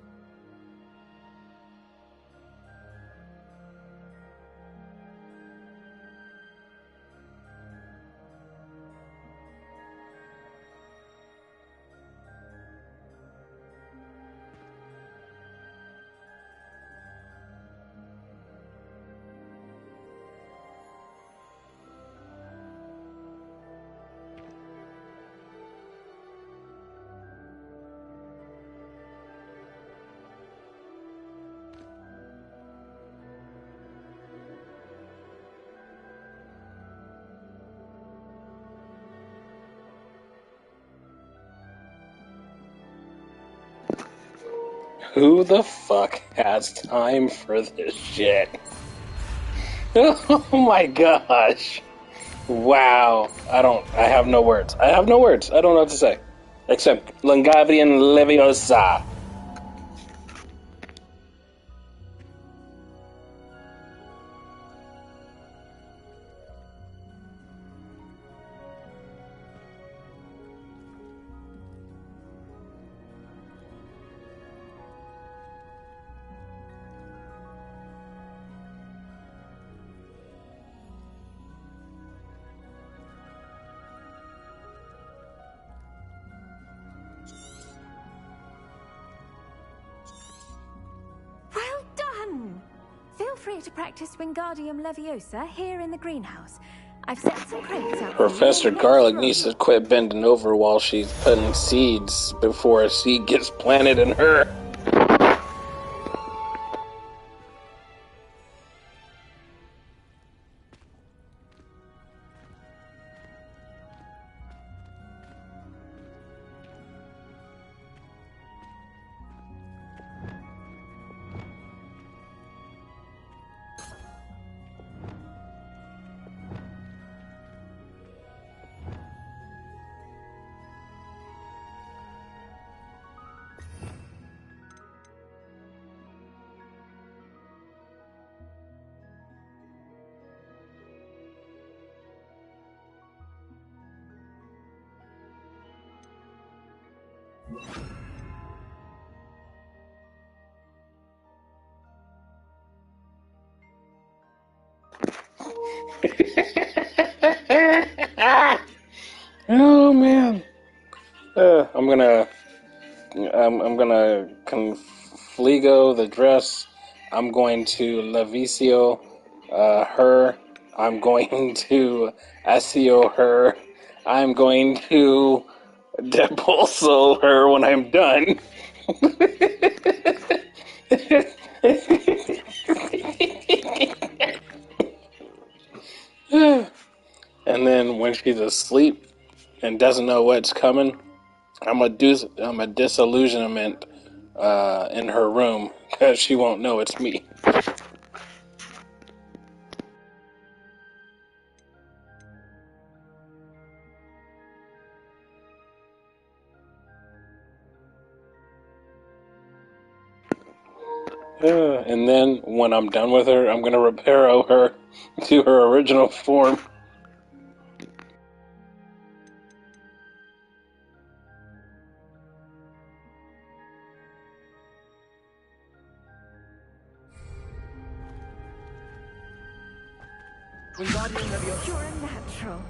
Who the fuck has time for this shit? Oh my gosh. Wow. I have no words. I have no words. I don't know what to say. Except Wingardium Leviosa. Well done! Feel free to practice Wingardium Leviosa here in the greenhouse. I've set some crates out. Professor Garlic needs to quit bending over while she's putting seeds before a seed gets planted in her. Oh man. I'm gonna confligo the dress. I'm going to Levicio her. I'm going to SEO her. I'm going to Depulso her when I'm done. And then when she's asleep and doesn't know what's coming, I'm a disillusionment in her room because she won't know it's me. And then when I'm done with her, I'm gonna reparo her to her original form. You're a natural.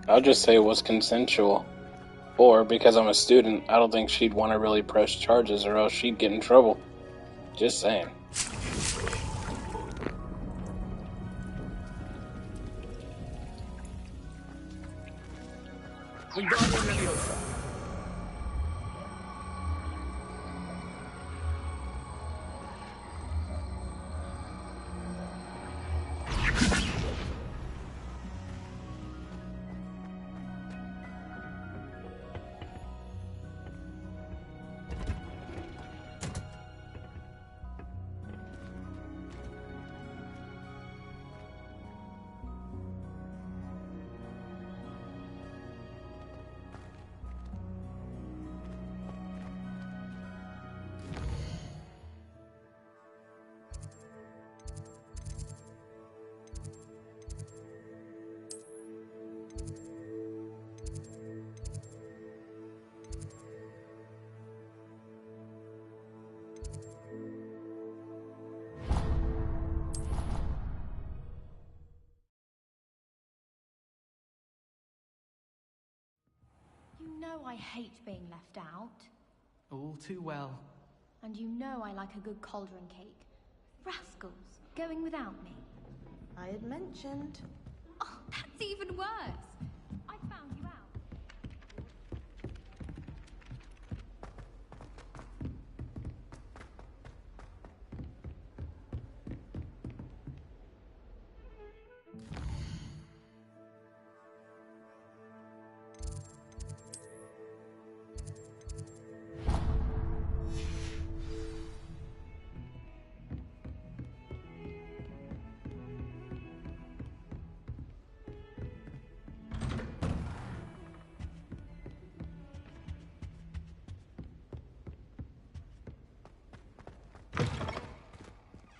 I'll just say it was consensual. Or because I'm a student, I don't think she'd want to really press charges or else she'd get in trouble. Just saying. You know I hate being left out. All too well. And you know I like a good cauldron cake. Rascals, going without me. I had mentioned. Oh, that's even worse. I found you out.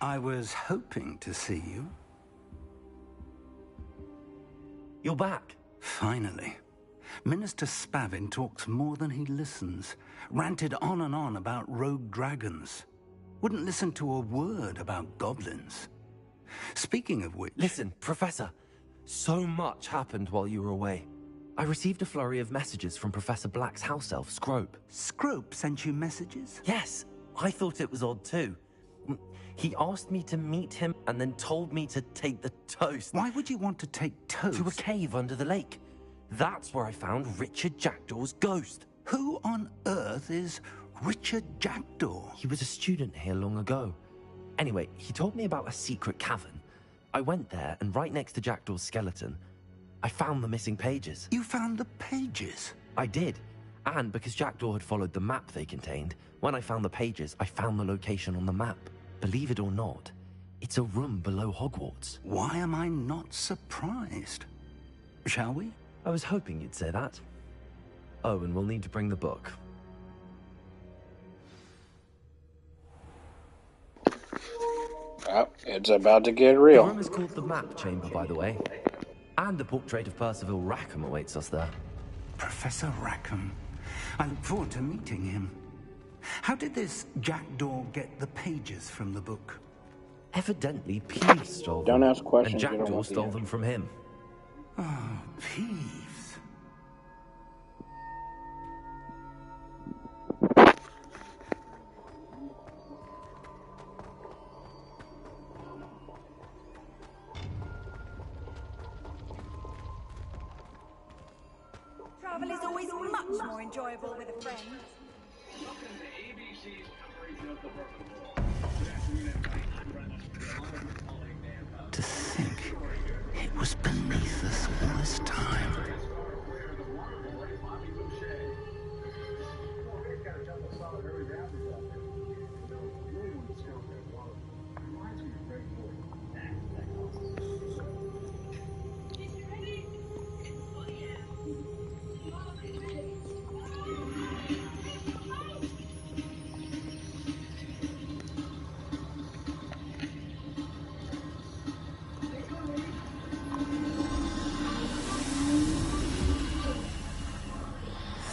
I was hoping to see you. You're back. Finally. Minister Spavin talks more than he listens. Ranted on and on about rogue dragons. Wouldn't listen to a word about goblins. Speaking of which... Listen, Professor. So much happened while you were away. I received a flurry of messages from Professor Black's house elf, Scrope. Scrope sent you messages? Yes. I thought it was odd too. He asked me to meet him and then told me to take the toast. Why would you want to take toast? To a cave under the lake. That's where I found Richard Jackdaw's ghost. Who on earth is Richard Jackdaw? He was a student here long ago. Anyway, he told me about a secret cavern. I went there, and right next to Jackdaw's skeleton, I found the missing pages. You found the pages? I did. And because Jackdaw had followed the map they contained, when I found the pages, I found the location on the map. Believe it or not, it's a room below Hogwarts. Why am I not surprised? Shall we? I was hoping you'd say that. Oh, and we'll need to bring the book. Oh, it's about to get real. The room is called the Map Chamber, by the way. And a portrait of Percival Rackham awaits us there. Professor Rackham. I look forward to meeting him. How did this Jackdaw get the pages from the book? Evidently, Peeves stole them. Don't ask questions. And Jackdaw stole them from him. Oh, Peeves. Travel is always much more enjoyable with a friend. To think it was beneath us all this time.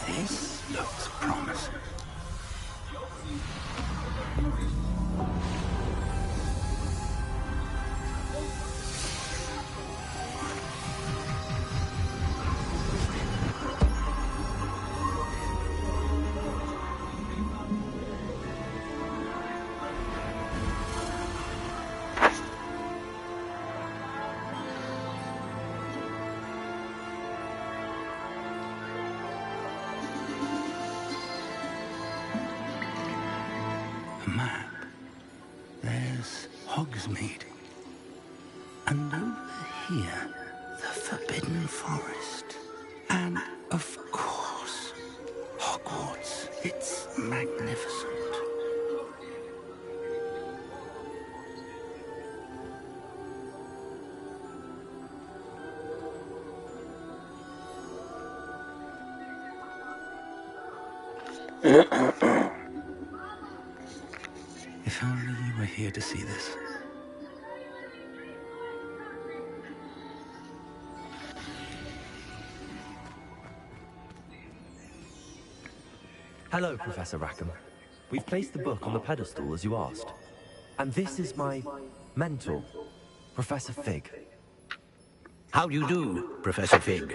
This looks promising. Map. There's Hogsmeade. And over here, the Forbidden Forest. And, of course, Hogwarts. It's magnificent. If only you were here to see this. Hello, Professor Rackham. We've placed the book on the pedestal as you asked. And this is my mentor, Professor Fig. How do you do, Professor Fig?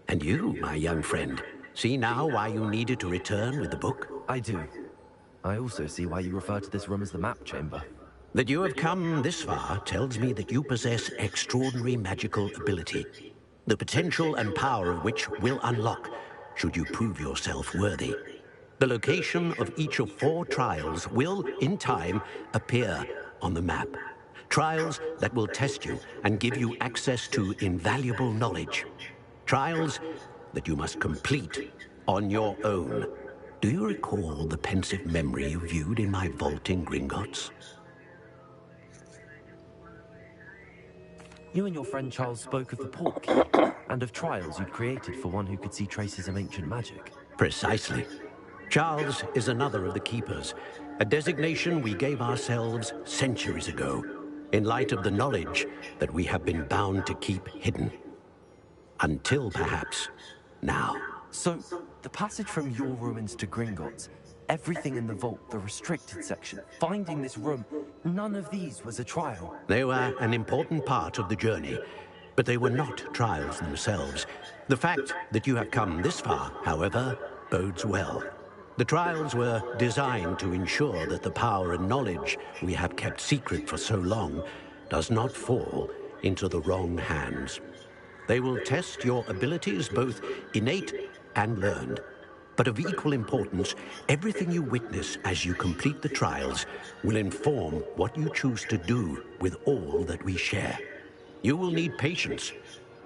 And you, my young friend, see now why you needed to return with the book? I do. I also see why you refer to this room as the Map Chamber. That you have come this far tells me that you possess extraordinary magical ability, the potential and power of which will unlock should you prove yourself worthy. The location of each of 4 trials will, in time, appear on the map. Trials that will test you and give you access to invaluable knowledge. Trials that you must complete on your own. Do you recall the pensive memory you viewed in my vault in Gringotts? You and your friend Charles spoke of the portkey and of trials you'd created for one who could see traces of ancient magic. Precisely. Charles is another of the Keepers, a designation we gave ourselves centuries ago, in light of the knowledge that we have been bound to keep hidden. Until, perhaps, now. So, the passage from your ruins to Gringotts, everything in the vault, the restricted section, finding this room, none of these was a trial. They were an important part of the journey, but they were not trials themselves. The fact that you have come this far, however, bodes well. The trials were designed to ensure that the power and knowledge we have kept secret for so long does not fall into the wrong hands. They will test your abilities, both innate and learned. But of equal importance, everything you witness as you complete the trials will inform what you choose to do with all that we share. You will need patience.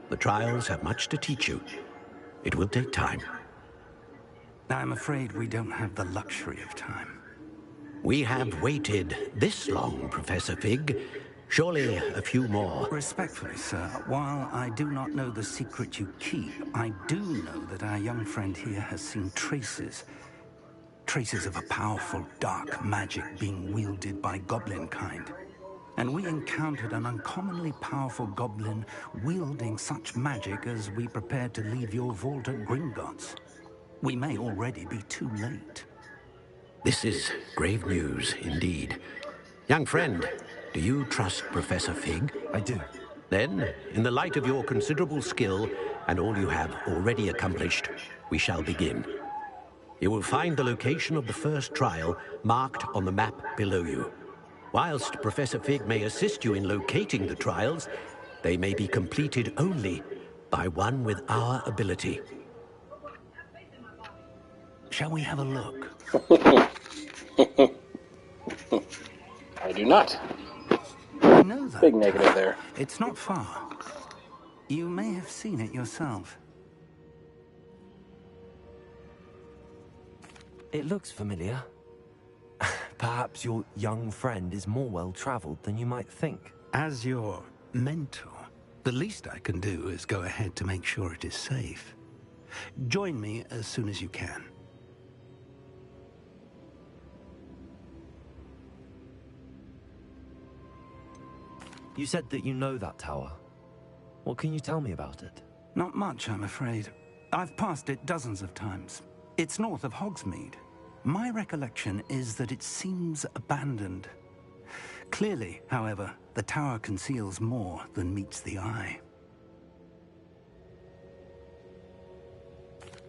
The trials have much to teach you. It will take time. I'm afraid we don't have the luxury of time. We have waited this long, Professor Fig. Surely a few more. Respectfully, sir, while I do not know the secret you keep, I do know that our young friend here has seen traces of a powerful dark magic being wielded by goblin kind. And we encountered an uncommonly powerful goblin wielding such magic as we prepared to leave your vault at Gringotts. We may already be too late. This is grave news indeed. Young friend, do you trust Professor Fig? I do. Then, in the light of your considerable skill and all you have already accomplished, we shall begin. You will find the location of the first trial marked on the map below you. Whilst Professor Fig may assist you in locating the trials, they may be completed only by one with our ability. Shall we have a look? I do not. I know that. Big negative there. It's not far. You may have seen it yourself. It looks familiar. Perhaps your young friend is more well-traveled than you might think. As your mentor, the least I can do is go ahead to make sure it is safe. Join me as soon as you can. You said that you know that tower. What can you tell me about it? Not much, I'm afraid. I've passed it dozens of times. It's north of Hogsmeade. My recollection is that it seems abandoned. Clearly, however, the tower conceals more than meets the eye.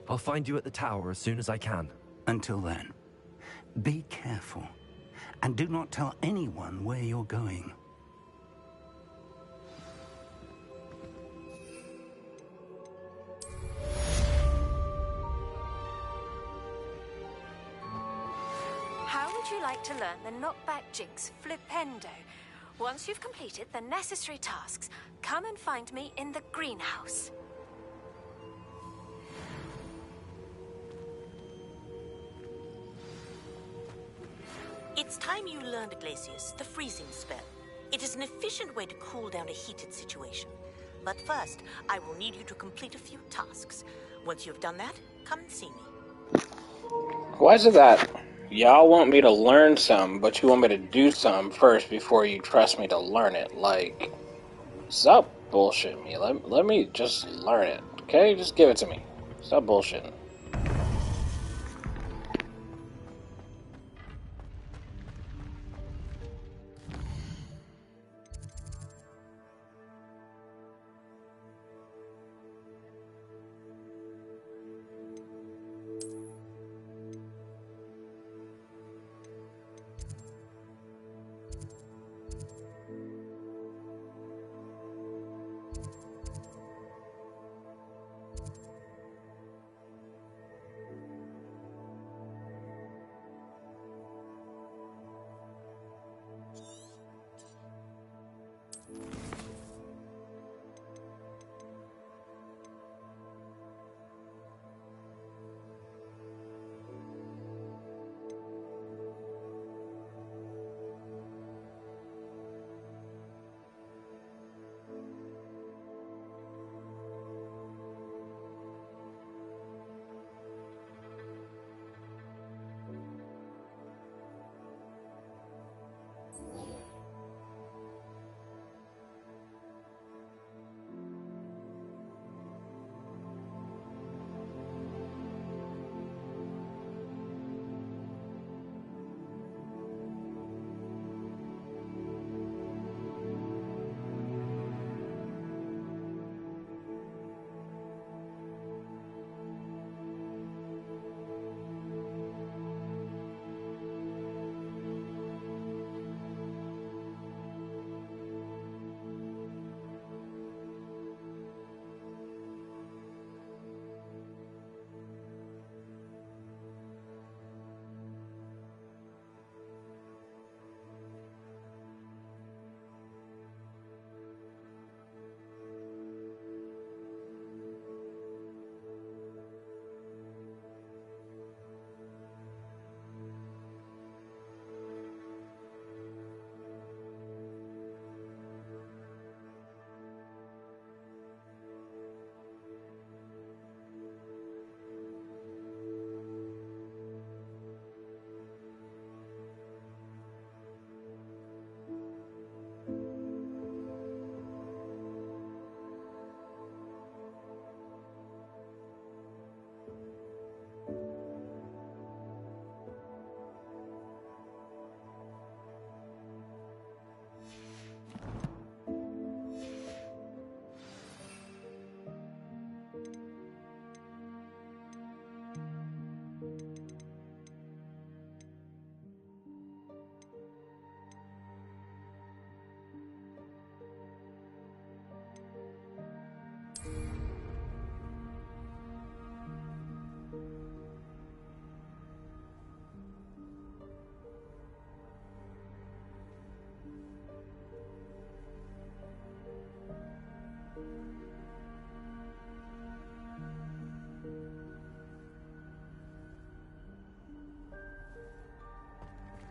I'll find you at the tower as soon as I can. Until then, be careful, and do not tell anyone where you're going. To learn the knockback jinx flipendo. Once you've completed the necessary tasks, come and find me in the greenhouse. It's time you learned, Glacius, the freezing spell. It is an efficient way to cool down a heated situation. But first, I will need you to complete a few tasks. Once you've done that, come and see me. Why is it that y'all want me to learn some, but you want me to do some first before you trust me to learn it? Like, stop bullshitting me. Let me just learn it, okay? Just give it to me. Stop bullshitting.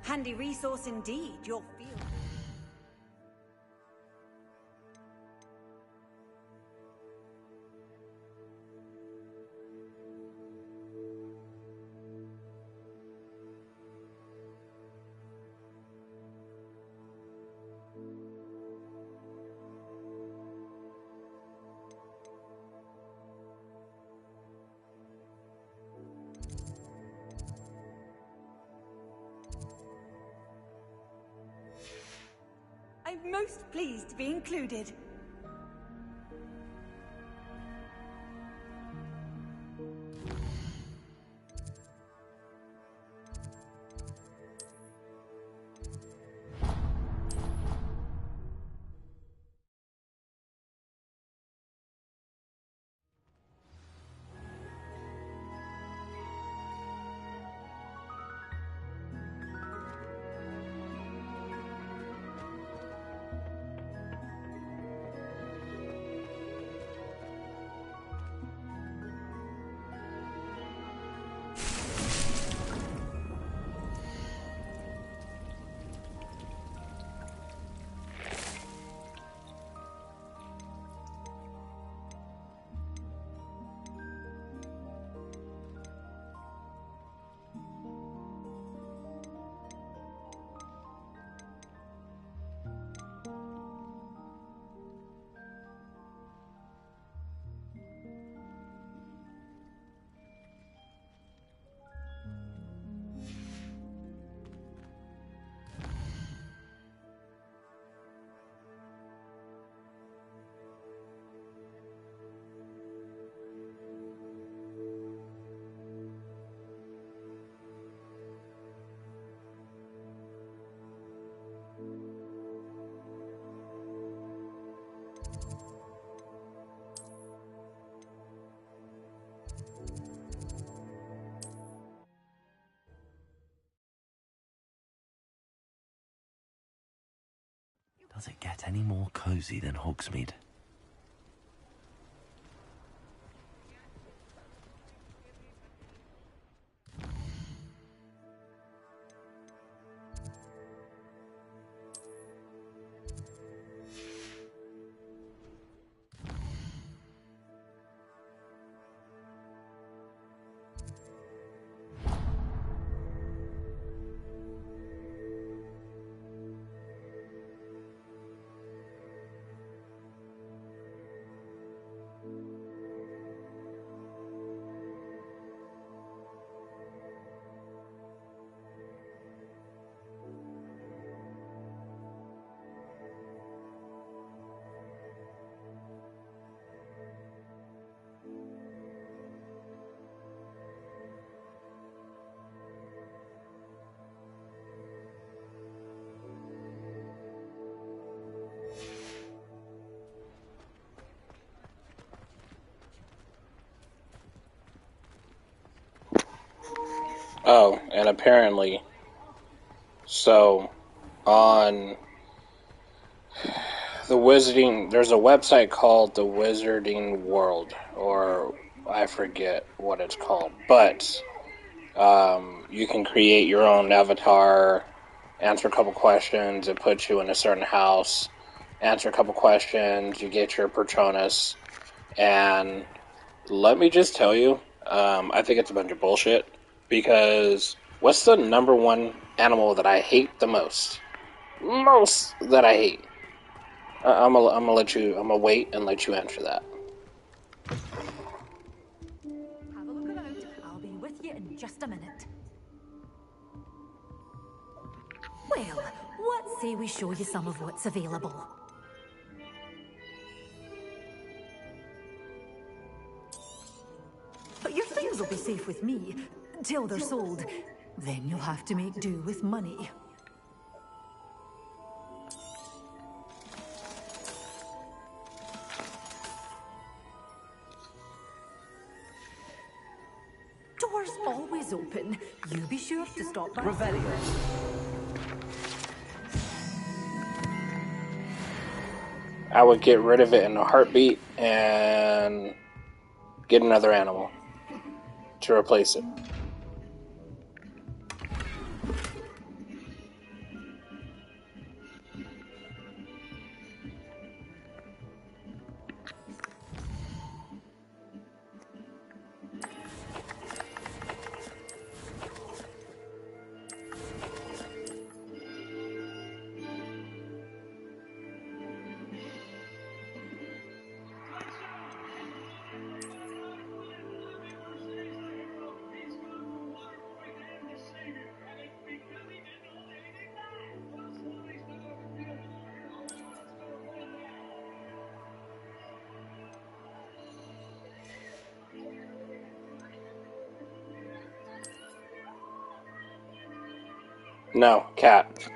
Handy resource indeed, your field. I'm most pleased to be included. Does it get any more cozy than Hogsmeade? Oh, and apparently, so on the Wizarding, there's a website called the Wizarding World, or I forget what it's called, but you can create your own avatar, answer a couple questions, it puts you in a certain house, answer a couple questions, you get your Patronus, and let me just tell you, I think it's a bunch of bullshit. Because what's the number one animal that I hate the most? Most that I hate. I'm gonna wait and let you answer that. Have a look around. I'll be with you in just a minute. Well, what say we show you some of what's available? But your things will be safe with me, till they're sold. Then you'll have to make do with money. Doors always open. You be sure to stop by. Revelio. I would get rid of it in a heartbeat and get another animal to replace it. No, cat.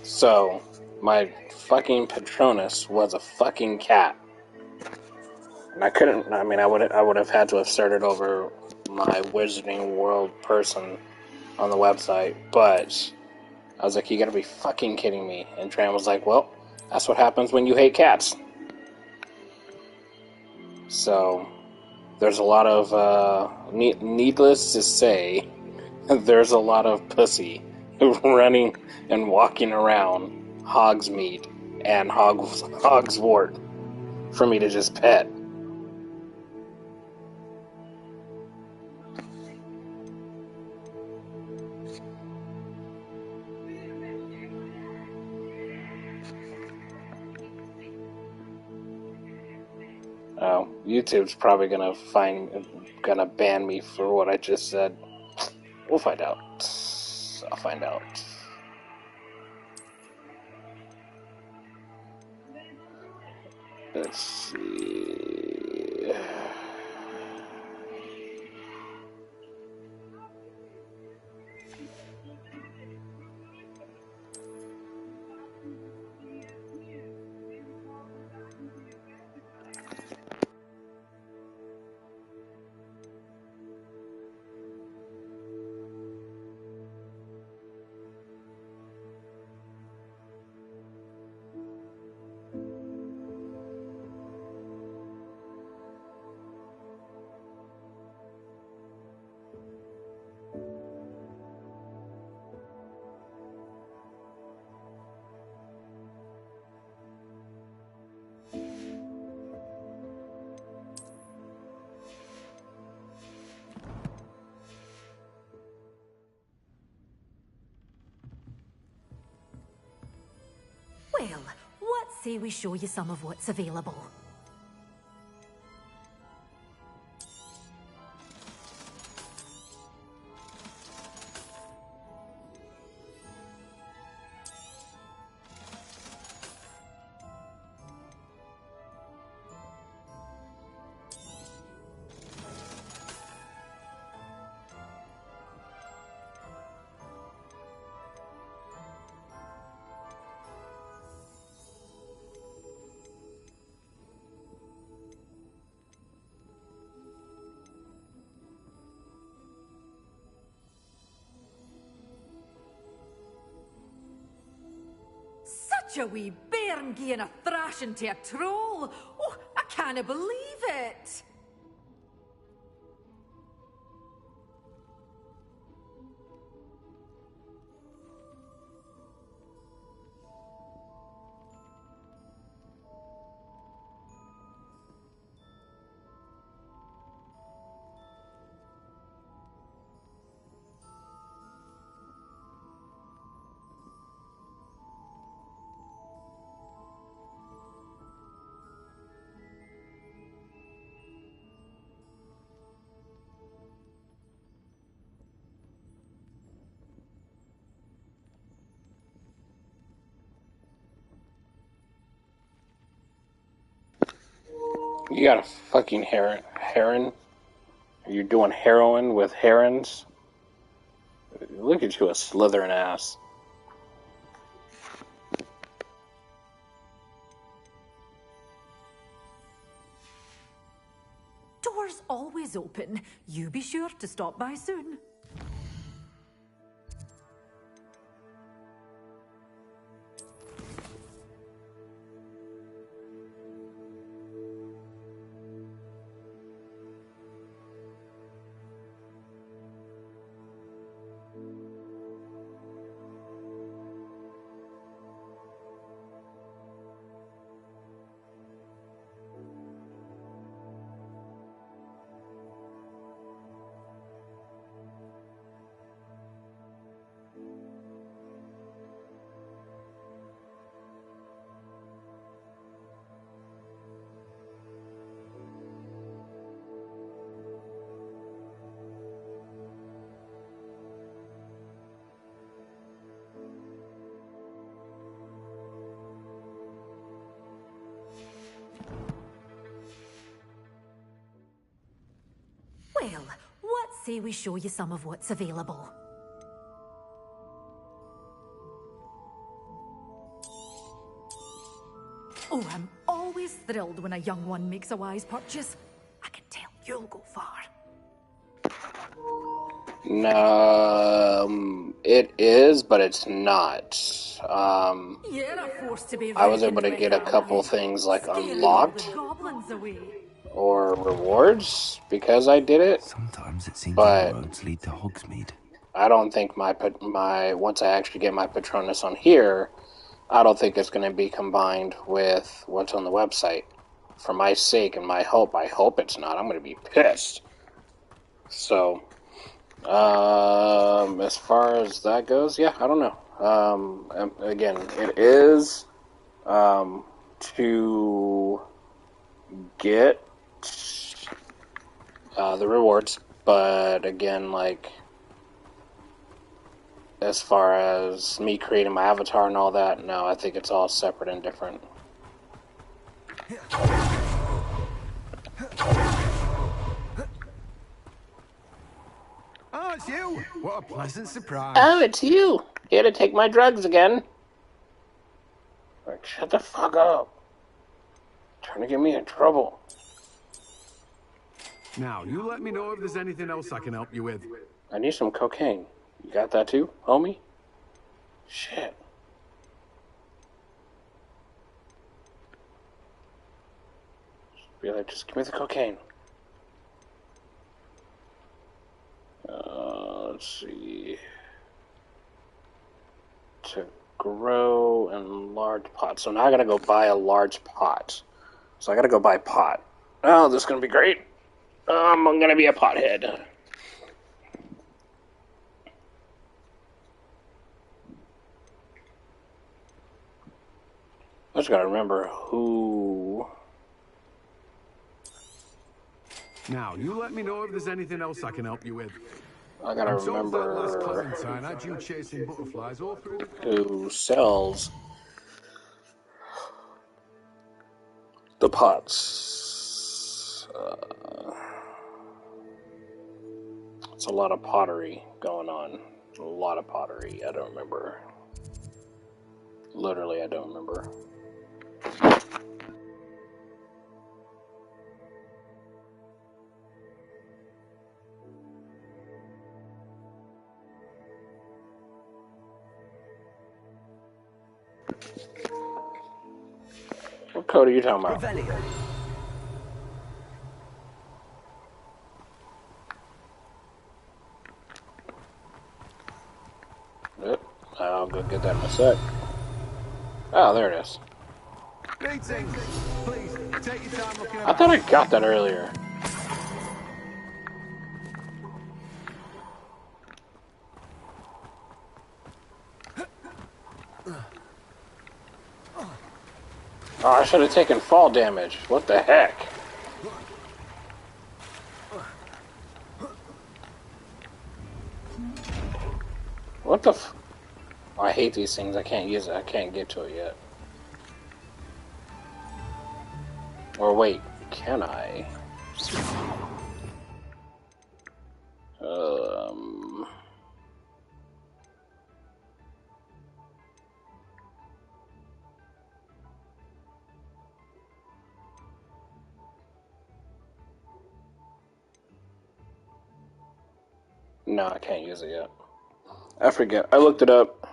So, my fucking Patronus was a fucking cat. And I couldn't, I mean, I would have had to have started over my Wizarding World person on the website, but I was like, you gotta be fucking kidding me. And Tran was like, well, that's what happens when you hate cats. So, there's a lot of, needless to say, there's a lot of pussy running and walking around Hogsmeade and Hogswort for me to just pet. Oh, YouTube's probably gonna ban me for what I just said. We'll find out. I'll find out. Let's see. Well, what say we show you some of what's available? Such a wee bairn gieing a thrashing to a troll! Oh, I can't believe it! You got a fucking heron? Are you doing heroin with herons? Look at you, a slithering ass. Doors always open. You be sure to stop by soon. say we show you some of what's available. Oh, I'm always thrilled when a young one makes a wise purchase. I can tell you'll go far. It is, but it's not. You're a force to be I was able reckoned to get a with, couple aren't you? things like Scaring all unlocked the goblins away. or rewards because I did it. Sometimes it seems but all roads lead to Hogsmeade. I don't think my once I actually get my Patronus on here, I don't think it's going to be combined with what's on the website. For my sake and my hope, I hope it's not. I'm going to be pissed. So, as far as that goes, yeah, I don't know. Again, it is to get the rewards, but again, like, as far as me creating my avatar and all that, no, I think it's all separate and different. Oh, it's you! What a pleasant surprise. Oh, it's you! Here to take my drugs again. Like, shut the fuck up. Trying to get me in trouble. Now, you let me know if there's anything else I can help you with. I need some cocaine. You got that too, homie? Shit. Be like, just give me the cocaine. Let's see. To grow in large pots. So now I gotta go buy a large pot. So I gotta go buy pot. Oh, this is gonna be great. I'm gonna be a pothead. I just gotta remember who. Now, you let me know if there's anything else I can help you with. I gotta remember last Clementine had you chasing butterflies all through the... who sells the pots. It's a lot of pottery going on. A lot of pottery. I don't remember. Literally, I don't remember. What code are you talking about? Yep, I'll go get that in a sec. Oh, there it is. Greetings. Please, take your time looking I thought I got that earlier. Oh, I should have taken fall damage. What the heck? What the f... Oh, I hate these things. I can't use it. I can't get to it yet. Or wait, can I? No, I can't use it yet. I forget. I looked it up.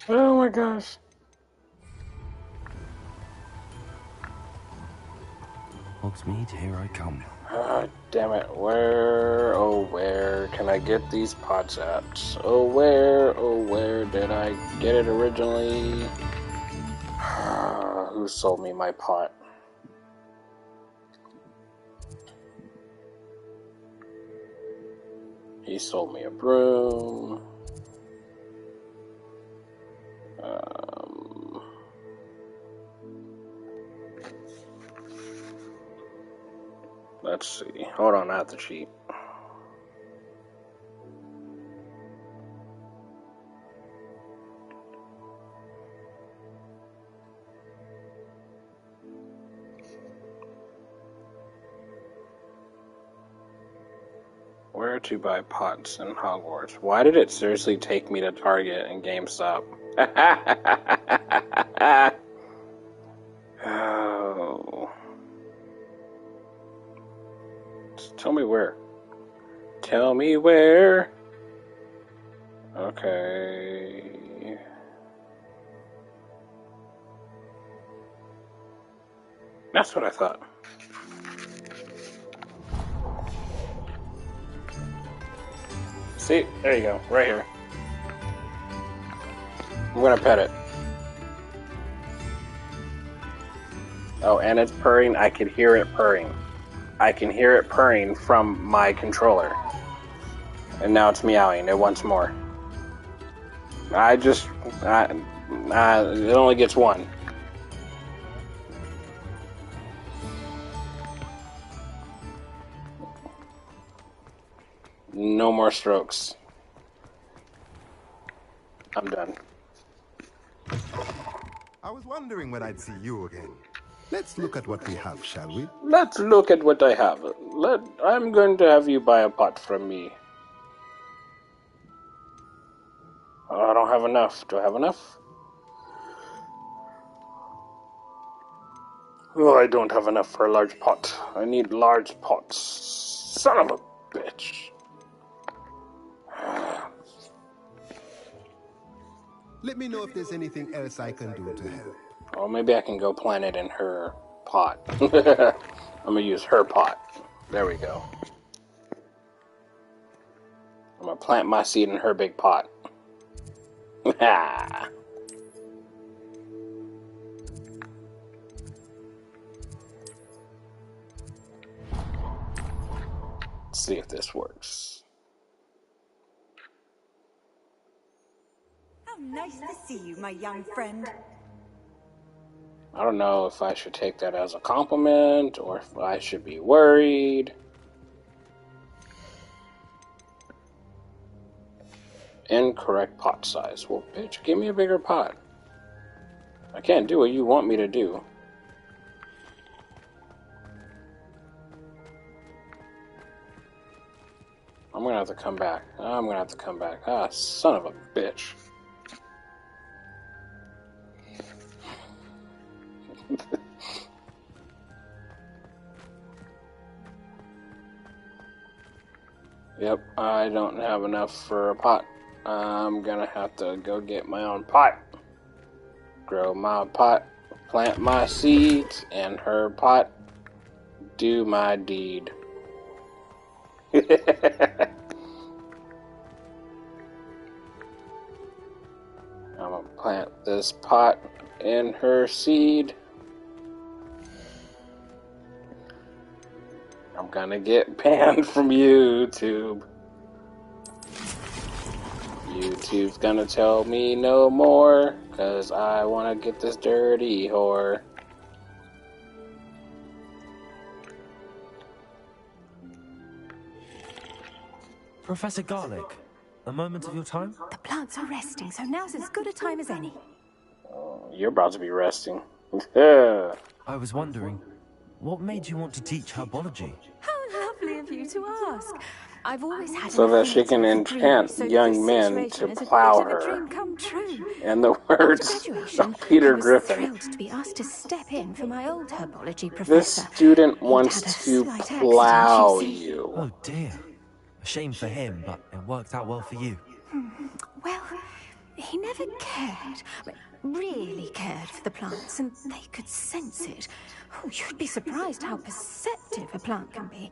Oh my gosh. Hogsmeade, here I come. Ah, damn it. Where, oh where can I get these pots at? Oh where did I get it originally? Who sold me my pot? He sold me a broom. Let's see. Hold on, I have to cheat. Where to buy pots in Hogwarts? Why did it seriously take me to Target and GameStop? Oh. Just tell me where. Tell me where. Okay. That's what I thought. See? There you go. Right here. I'm gonna pet it. Oh, and it's purring. I can hear it purring. I can hear it purring from my controller. And now it's meowing. It wants more. It only gets one. No more strokes. I'm done. I was wondering when I'd see you again. Let's look at what we have, shall we? Let's look at what I have. I'm going to have you buy a pot from me. Oh, I don't have enough. Do I have enough? Oh, I don't have enough for a large pot. I need large pots. Son of a bitch. Let me know if there's anything else I can do to help. Oh, maybe I can go plant it in her pot. I'm gonna use her pot. There we go. I'm gonna plant my seed in her big pot. Let's see if this works. How nice to see you, my young friend. I don't know if I should take that as a compliment or if I should be worried. Incorrect pot size. Well, bitch, give me a bigger pot. I can't do what you want me to do. I'm gonna have to come back. Ah, son of a bitch. Yep, I don't have enough for a pot. I'm gonna have to go get my own pot. Grow my pot, plant my seeds in her pot, do my deed. I'm gonna plant this pot in her seed. I'm gonna get banned from YouTube. YouTube's gonna tell me no more, cause I wanna get this dirty whore. Professor Garlic, a moment of your time? The plants are resting, so now's as good a time as any. Oh, you're about to be resting. I was wondering, what made you want to teach herbology? How lovely of you to ask. I've always had so that she can enchant young men to plow her. Dream come true. And the words of Peter Griffin. Thrilled to be asked to step in for my old herbology professor. This student wants to plow you. Oh dear. A shame for him, but it worked out well for you. Well, he never really cared for the plants, and they could sense it. Oh, you'd be surprised how perceptive a plant can be.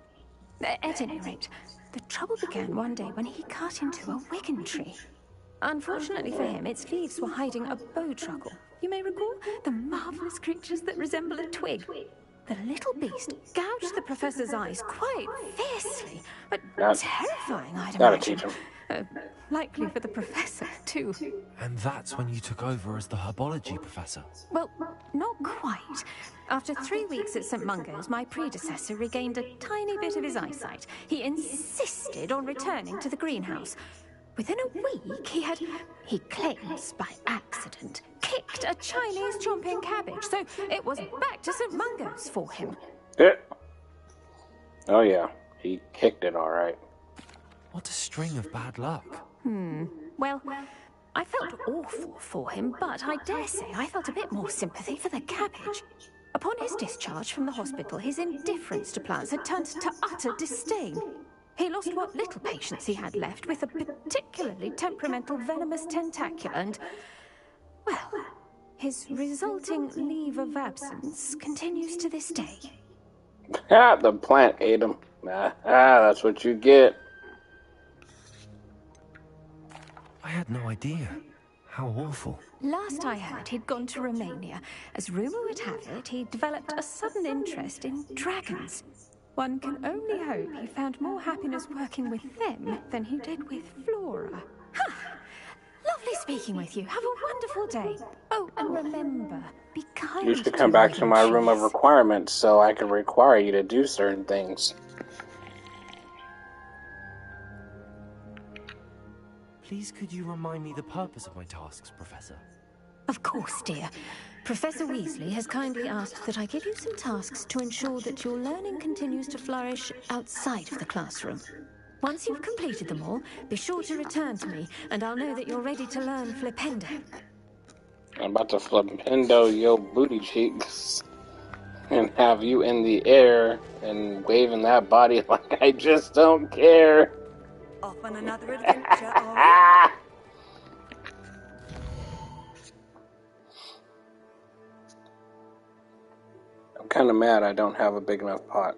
At any rate, the trouble began one day when he cut into a Wigan tree. Unfortunately for him, its leaves were hiding a bowtruckle. You may recall the marvelous creatures that resemble a twig. The little beast gouged the professor's eyes quite fiercely, but terrifying, I'd imagine. Teach him. Likely for the professor, too. And that's when you took over as the herbology professor? Well, not quite. After 3 weeks at St. Mungo's, my predecessor regained a tiny bit of his eyesight. He insisted on returning to the greenhouse. Within a week, he claims by accident, kicked a Chinese chomping cabbage, so it was back to St. Mungo's for him. Oh yeah, he kicked it all right. What a string of bad luck. Well, I felt awful for him, but I dare say I felt a bit more sympathy for the cabbage. Upon his discharge from the hospital, his indifference to plants had turned to utter disdain. He lost what little patience he had left with a particularly temperamental venomous tentacula and, well, his resulting leave of absence continues to this day. Ah, the plant ate him. That's what you get. I had no idea. How awful. Last I heard, he'd gone to Romania. As rumour would have it, he developed a sudden interest in dragons. One can only hope he found more happiness working with them than he did with Flora. Lovely speaking with you. Have a wonderful day. Oh, and remember, be kind. You should come back to my room of requirements so I can require you to do certain things. Please could you remind me the purpose of my tasks, Professor? Of course, dear. Professor Weasley has kindly asked that I give you some tasks to ensure that your learning continues to flourish outside of the classroom. Once you've completed them all, be sure to return to me, and I'll know that you're ready to learn Flipendo. I'm about to Flipendo your booty cheeks and have you in the air and waving that body like I just don't care. Off on another adventure, are we? I'm kind of mad I don't have a big enough pot.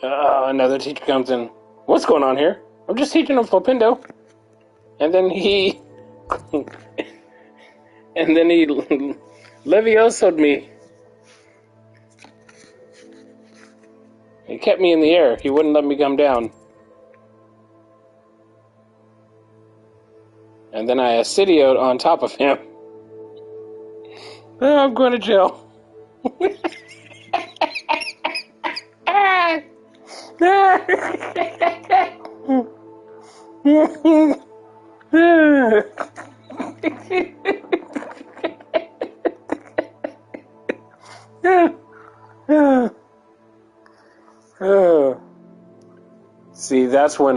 Another teacher comes in. What's going on here? I'm just teaching him Flipendo. And then he Levioso'd me. He kept me in the air. He wouldn't let me come down. And then I acidioed on top of him. Oh, I'm going to jail. See, that's when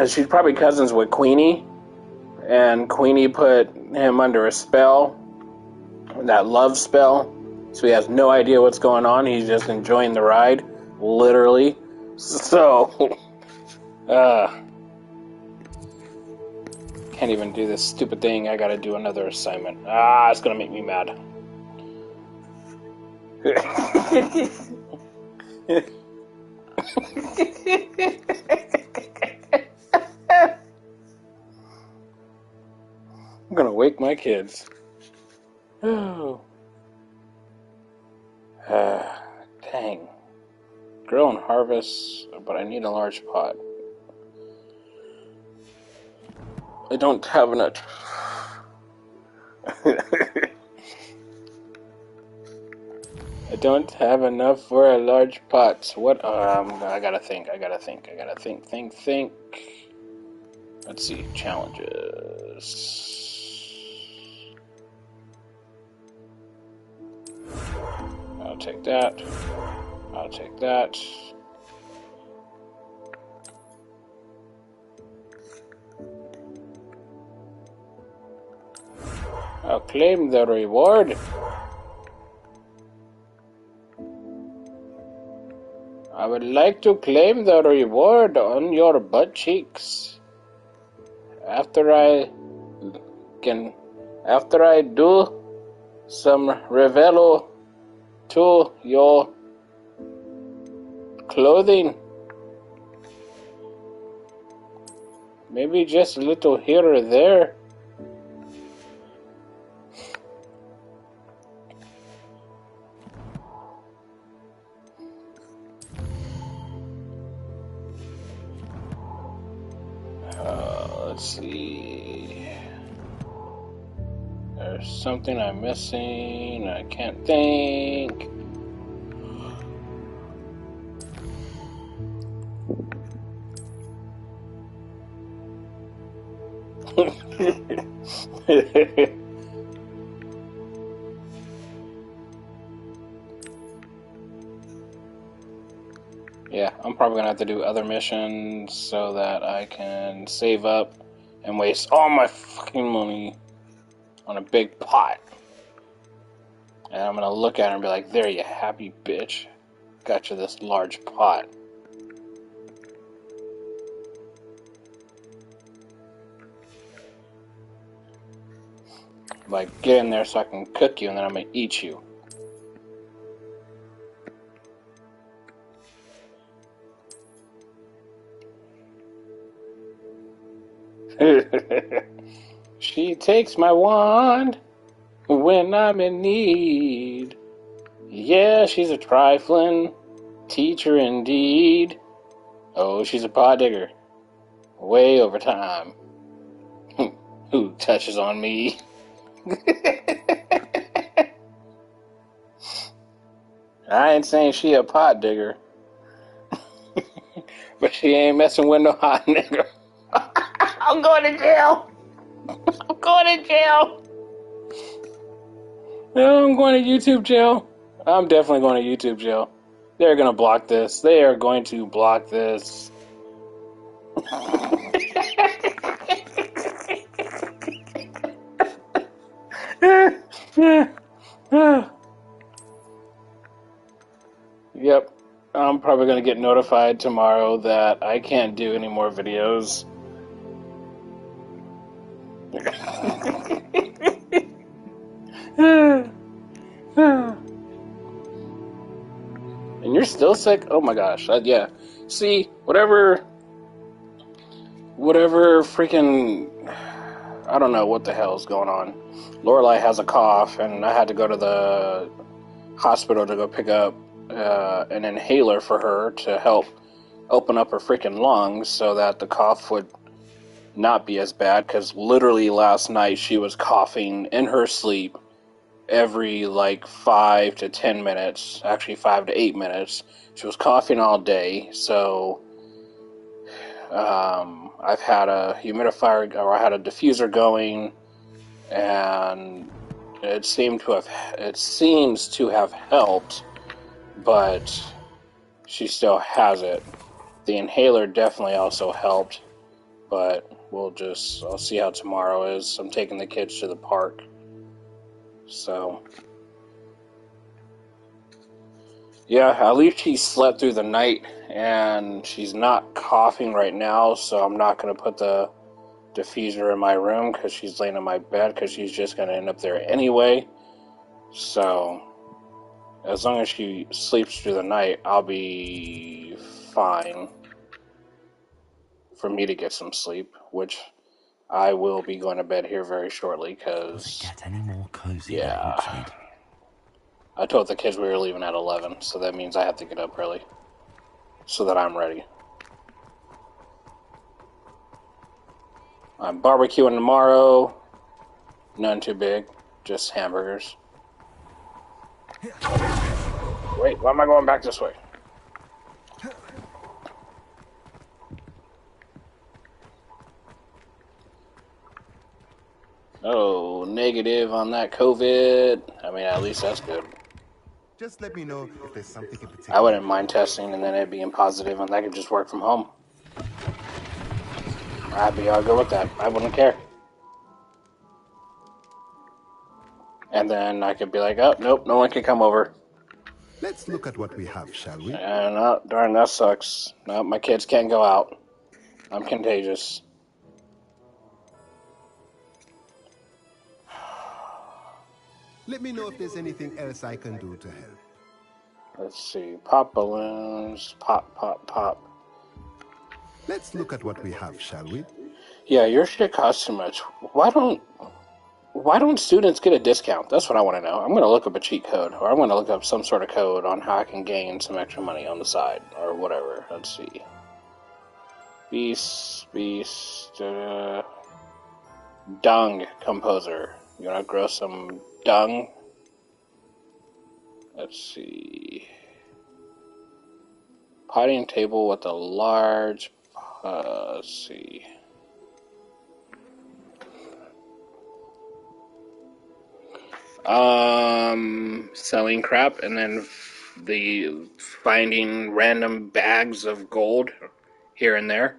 she's probably cousins with Queenie, and Queenie put him under a spell, that love spell, so he has no idea what's going on. He's just enjoying the ride, literally. So, can't even do this stupid thing. I gotta do another assignment. It's gonna make me mad. I'm gonna wake my kids. Oh. Dang. Grow and harvest, but I need a large pot. I don't have enough. I don't have enough for a large pot. What? I gotta think. Think. Let's see. Challenges. I'll take that. I'll take that. I'll claim the reward. I would like to claim the reward on your butt cheeks. After I do some revelo to your clothing. Maybe just a little here or there. Let's see. There's something I'm missing. I can't think. Yeah, I'm probably gonna have to do other missions so that I can save up and waste all my fucking money on a big pot. And I'm gonna look at her and be like, there you happy bitch. Got you this large pot. Like, get in there so I can cook you and then I'm gonna eat you. She takes my wand when I'm in need. Yeah, she's a trifling teacher indeed. Oh, she's a pot digger. Way over time. Who touches on me? I ain't saying she a pot digger. But she ain't messing with no hot nigga. I'm going to jail. I'm going to jail. No, I'm going to YouTube jail. I'm definitely going to YouTube jail. They're going to block this. They are going to block this. Yep. I'm probably going to get notified tomorrow that I can't do any more videos. And you're still sick? Oh my gosh. Yeah. See, whatever freaking, I don't know what the hell is going on. Lorelai has a cough, and I had to go to the hospital to go pick up an inhaler for her to help open up her freaking lungs so that the cough would not be as bad, because literally last night she was coughing in her sleep every like 5 to 10 minutes, actually 5 to 8 minutes. She was coughing all day, so I've had a humidifier, or I had a diffuser going, and it seems to have helped, but she still has it. The inhaler definitely also helped, but I'll see how tomorrow is. I'm taking the kids to the park, so yeah, at least she slept through the night, and she's not coughing right now, so I'm not going to put the diffuser in my room because she's laying in my bed, because she's just going to end up there anyway. So as long as she sleeps through the night, I'll be fine for me to get some sleep, which I will be going to bed here very shortly, because Does it get any more cozy? Yeah, I told the kids we were leaving at 11, so that means I have to get up early so that I'm ready. I'm barbecuing tomorrow. None too big, just hamburgers. Wait, why am I going back this way? Oh, negative on that COVID. I mean, at least that's good. Just let me know if there's something in particular. I wouldn't mind testing and then it being positive, and I could just work from home. I'd be all good with that. I wouldn't care. And then I could be like, oh, nope, no one can come over. Let's look at what we have, shall we? And darn, that sucks. No, my kids can't go out. I'm contagious. Let me know if there's anything else I can do to help. Let's see. Pop balloons. Pop, pop, pop. Let's look at what we have, shall we? Yeah, your shit costs too much. Why don't students get a discount? That's what I want to know. I'm going to look up a cheat code, or I'm going to look up some sort of code on how I can gain some extra money on the side, or whatever. Let's see. Dung composer. You want to grow some dung? Let's see. Potting table with a large... let's see. Selling crap and then finding random bags of gold here and there.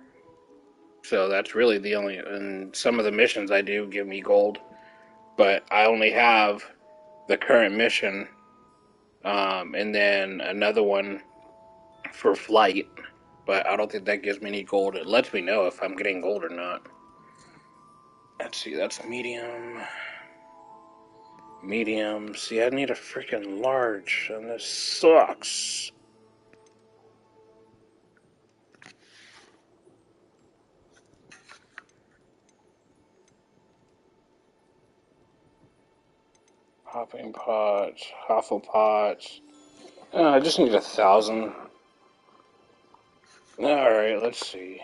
So that's really the only, and some of the missions I do give me gold, but I only have the current mission, and then another one for flight, but I don't think that gives me any gold. It lets me know if I'm getting gold or not. Let's see, that's medium. Medium. See, I need a freaking large, and this sucks. Hopping pots, Hufflepots. I just need 1,000. Alright, let's see.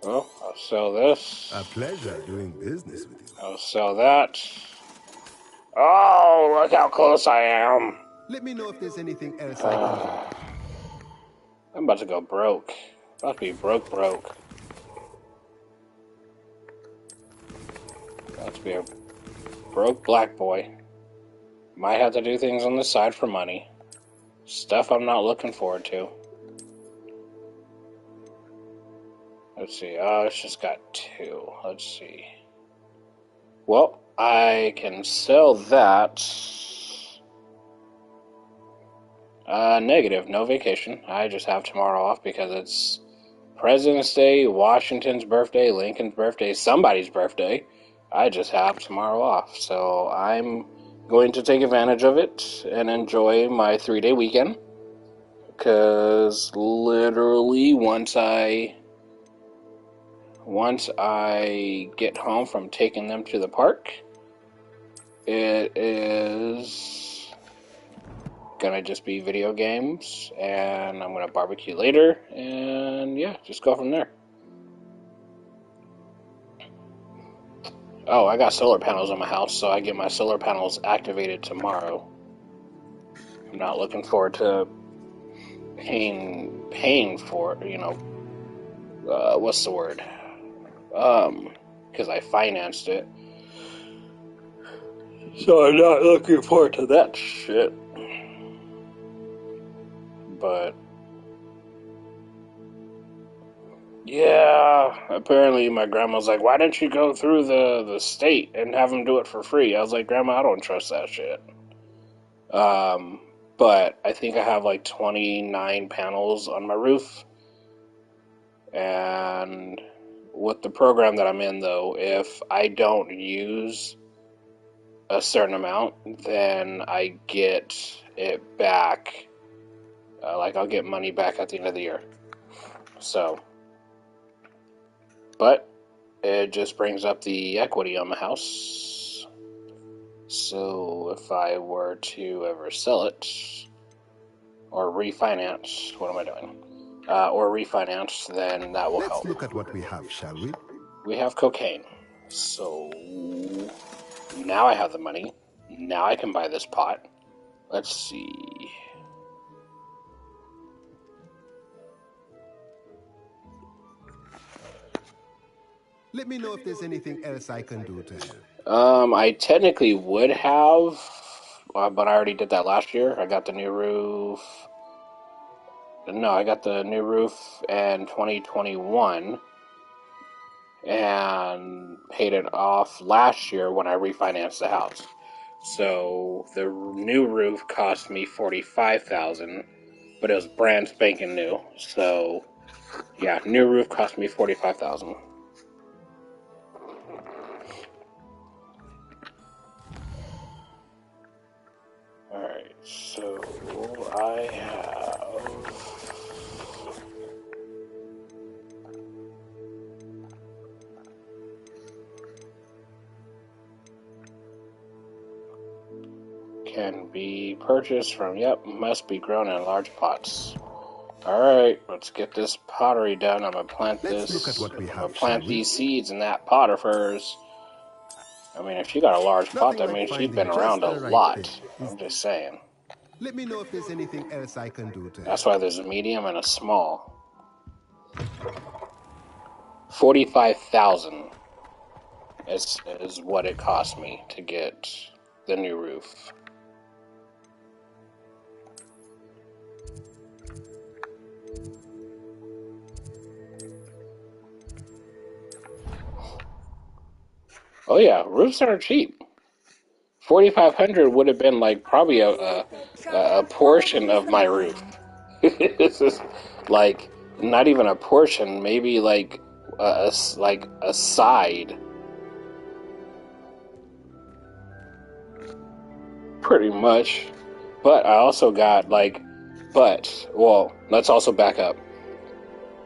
Well, I'll sell this. A pleasure doing business with you. I'll sell that. Oh, look how close I am. Let me know if there's anything else I can do. I'm about to go broke. About to be broke. About to be a broke black boy. Might have to do things on the side for money. Stuff I'm not looking forward to. Let's see. Oh, it's just got 2. Let's see. Well, I can sell that. Negative. No vacation. I just have tomorrow off because it's President's Day, Washington's birthday, Lincoln's birthday, somebody's birthday. I just have tomorrow off. So I'm going to take advantage of it and enjoy my 3-day weekend. Because literally once I get home from taking them to the park, it is gonna just be video games, and I'm gonna barbecue later, and yeah, just go from there. Oh, I got solar panels on my house, so I get my solar panels activated tomorrow. I'm not looking forward to paying for it, what's the word? Because I financed it. So I'm not looking forward to that shit. But yeah, apparently my grandma's like, why didn't you go through the state and have them do it for free? I was like, Grandma, I don't trust that shit. But I think I have like 29 panels on my roof. And with the program that I'm in, though, if I don't use a certain amount, then I get it back. I'll get money back at the end of the year. So, but it just brings up the equity on my house. So if I were to ever sell it, or refinance, what am I doing? Or refinance, then that will help. Let's look at what we have, shall we? We have cocaine. So now I have the money. Now I can buy this pot. Let's see. Let me know if there's anything else I can do to help. I technically would have, but I already did that last year. I got the new roof. No, I got the new roof in 2021 and paid it off last year when I refinanced the house. So the new roof cost me $45,000, but it was brand spanking new. So yeah, new roof cost me $45,000. Alright, so I have can be purchased from, must be grown in large pots. Alright, let's get this pottery done. I'm gonna plant this. Look at what we have, I'm gonna plant these seeds in that pot of hers. I mean, if she got a large pot, that means she's been around a lot. I'm just saying. Let me know if there's anything else I can do to help. That's why there's a medium and a small. $45,000 is what it cost me to get the new roof. Oh yeah, roofs are cheap. 4,500 would have been like probably a portion of my roof. This is like not even a portion, maybe like a side. Pretty much. But I also got well, let's also back up.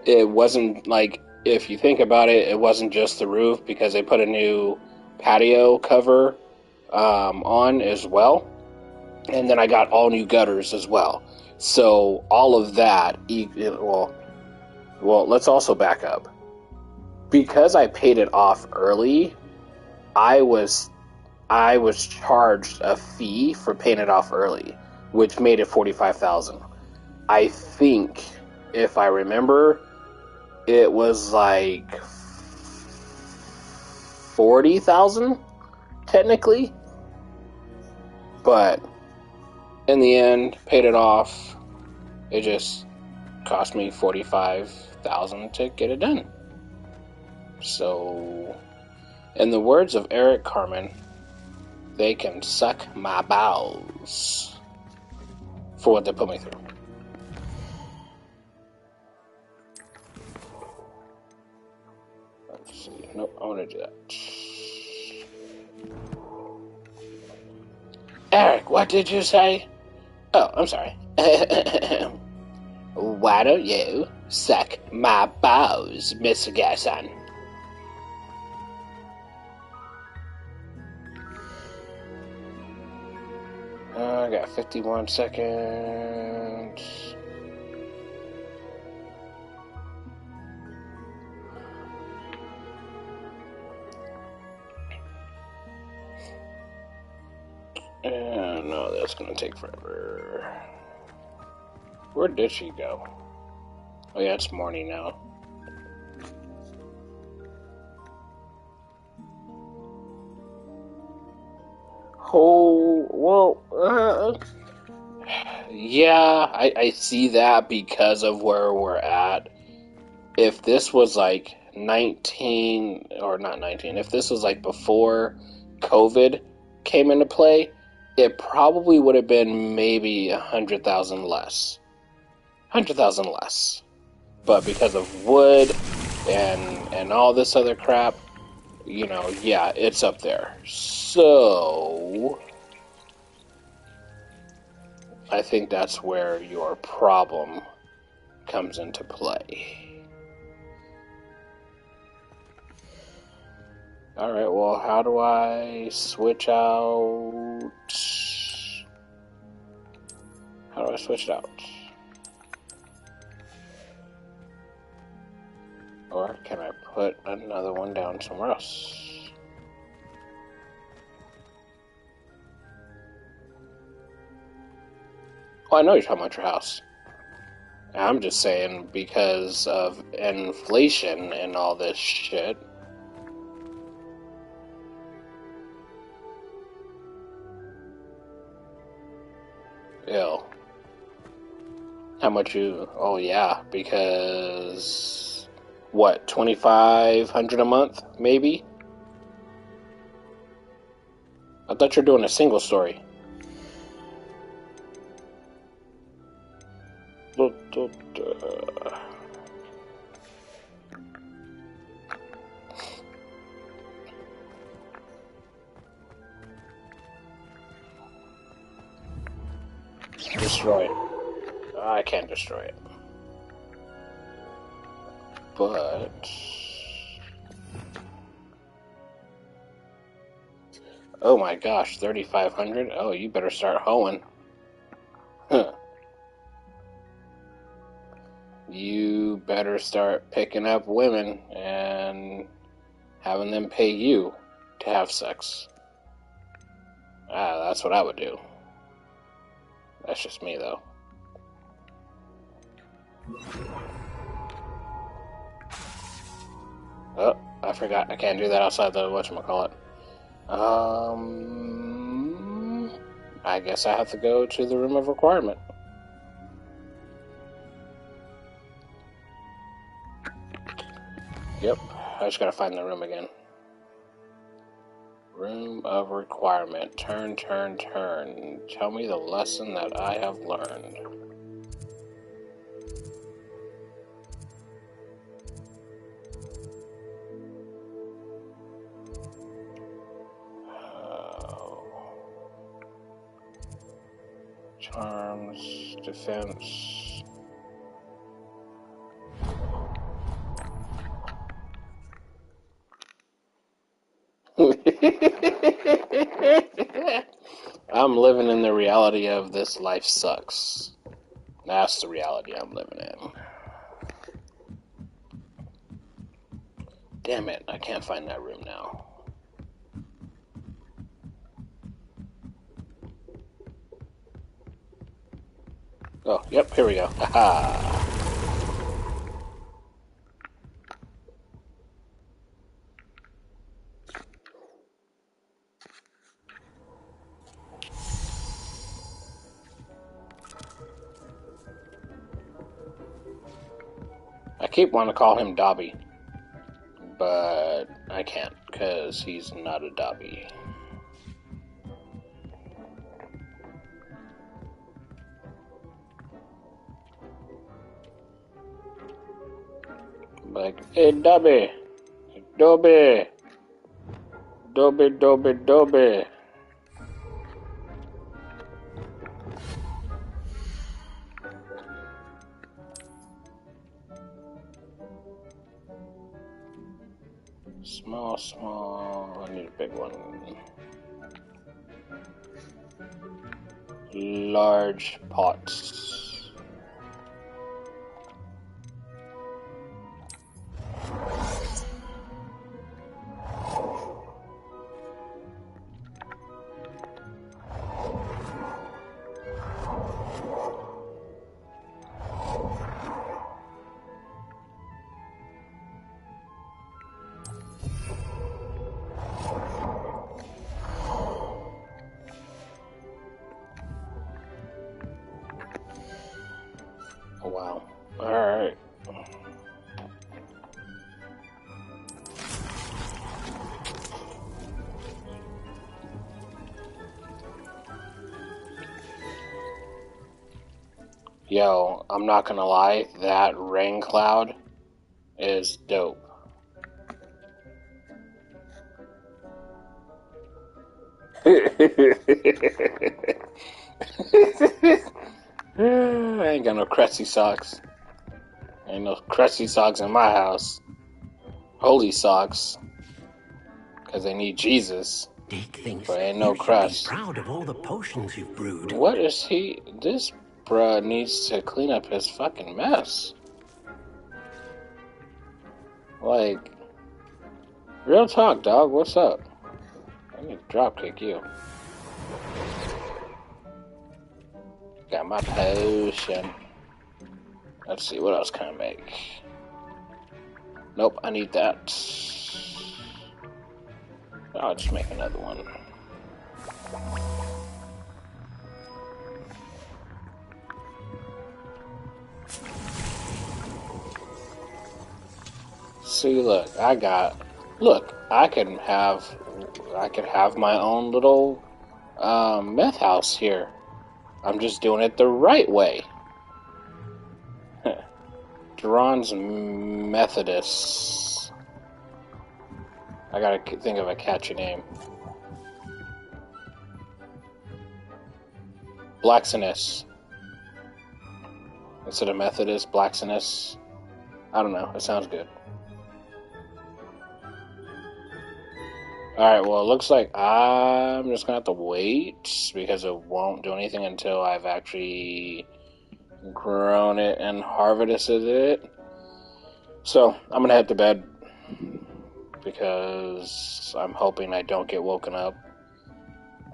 It wasn't like, if you think about it, it wasn't just the roof, because they put a new patio cover on as well. And then I got all new gutters as well. So all of that, well, let's also back up. Because I paid it off early, I was charged a fee for paying it off early, which made it $45,000. I think, if I remember, it was like $40,000 technically, but in the end, paid it off. It just cost me $45,000 to get it done. So, in the words of Eric Carmen, they can suck my balls for what they put me through. Let's see. Nope, I want to do that. Eric, what did you say? Oh, I'm sorry. Why don't you suck my balls, Mr. Garson? I got 51 seconds. No, that's gonna take forever. Where did she go? Oh yeah, it's morning now. Oh, well, yeah, I see that because of where we're at. If this was like 19, or not 19, if this was like before COVID came into play, it probably would have been maybe 100,000 less. 100,000 less. But because of wood and all this other crap, you know, yeah, it's up there. So I think that's where your problem comes into play. Alright, well, how do I switch out? How do I switch it out? Or can I put another one down somewhere else? Oh, I know you're talking about your house. I'm just saying, because of inflation and all this shit. Ew. How much you... Oh, yeah, because... What, $2,500 a month, maybe? I thought you were doing a single story. Destroy it. I can't destroy it. But... Oh my gosh, 3,500? Oh, you better start hoeing. Huh. You better start picking up women and having them pay you to have sex. That's what I would do. That's just me, though. Oh, I forgot. I can't do that outside the whatchamacallit. I guess I have to go to the room of requirement. Yep, I just gotta find the room again. Room of requirement. Turn, turn, turn. Tell me the lesson that I have learned. Charms, defense. I'm living in the reality of this life sucks. That's the reality I'm living in. Damn it, I can't find that room now. Oh, yep, here we go. Haha. I keep wanting to call him Dobby, but I can't, because he's not a Dobby. Like, hey, Dobby! Dobby! Dobby, Dobby, Dobby! Small, small. I need a big one. Large pots. Oh, wow. Alright. Yo, I'm not gonna lie, that rain cloud is dope. I ain't got no crusty socks. Ain't no crusty socks in my house. Holy socks. Because they need Jesus. Dick thinks But ain't you no should crust. be proud of all the potions you've brewed. What is he? This bruh needs to clean up his fucking mess. Like, real talk, dog. What's up? I need to dropkick you. Got my potion. Let's see, what else can I make? Nope, I need that. I'll just make another one. See, look, I can have my own little meth house here. I'm just doing it the right way. Duran's Methodists. I gotta think of a catchy name. Blacksoness. Instead of Methodist, Blacksoness. I don't know, it sounds good. Alright, well, it looks like I'm just gonna have to wait because it won't do anything until I've actually grown it and harvested it. So, I'm gonna head to bed because I'm hoping I don't get woken up.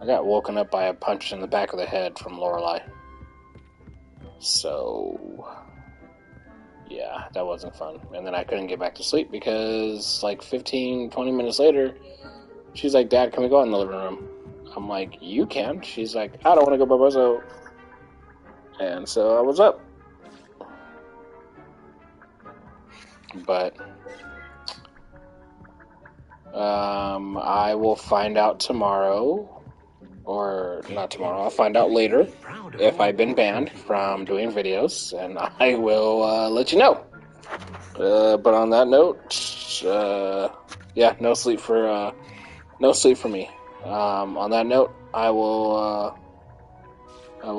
I got woken up by a punch in the back of the head from Lorelei. So, Yeah, that wasn't fun. And then I couldn't get back to sleep because, like, 15, 20 minutes later, she's like, Dad, can we go in the living room? I'm like, you can. She's like, I don't want to go by myself. And so I was up. But I will find out tomorrow. Or not tomorrow, I'll find out later if I've been banned from doing videos, and I will let you know. But on that note, yeah, no sleep for me. On that note, I will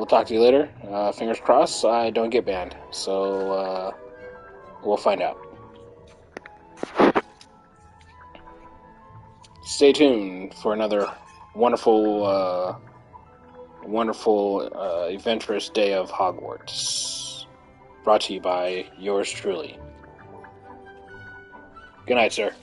talk to you later. Fingers crossed I don't get banned. So we'll find out. Stay tuned for another wonderful, adventurous day of Hogwarts. Brought to you by yours truly. Good night, sir.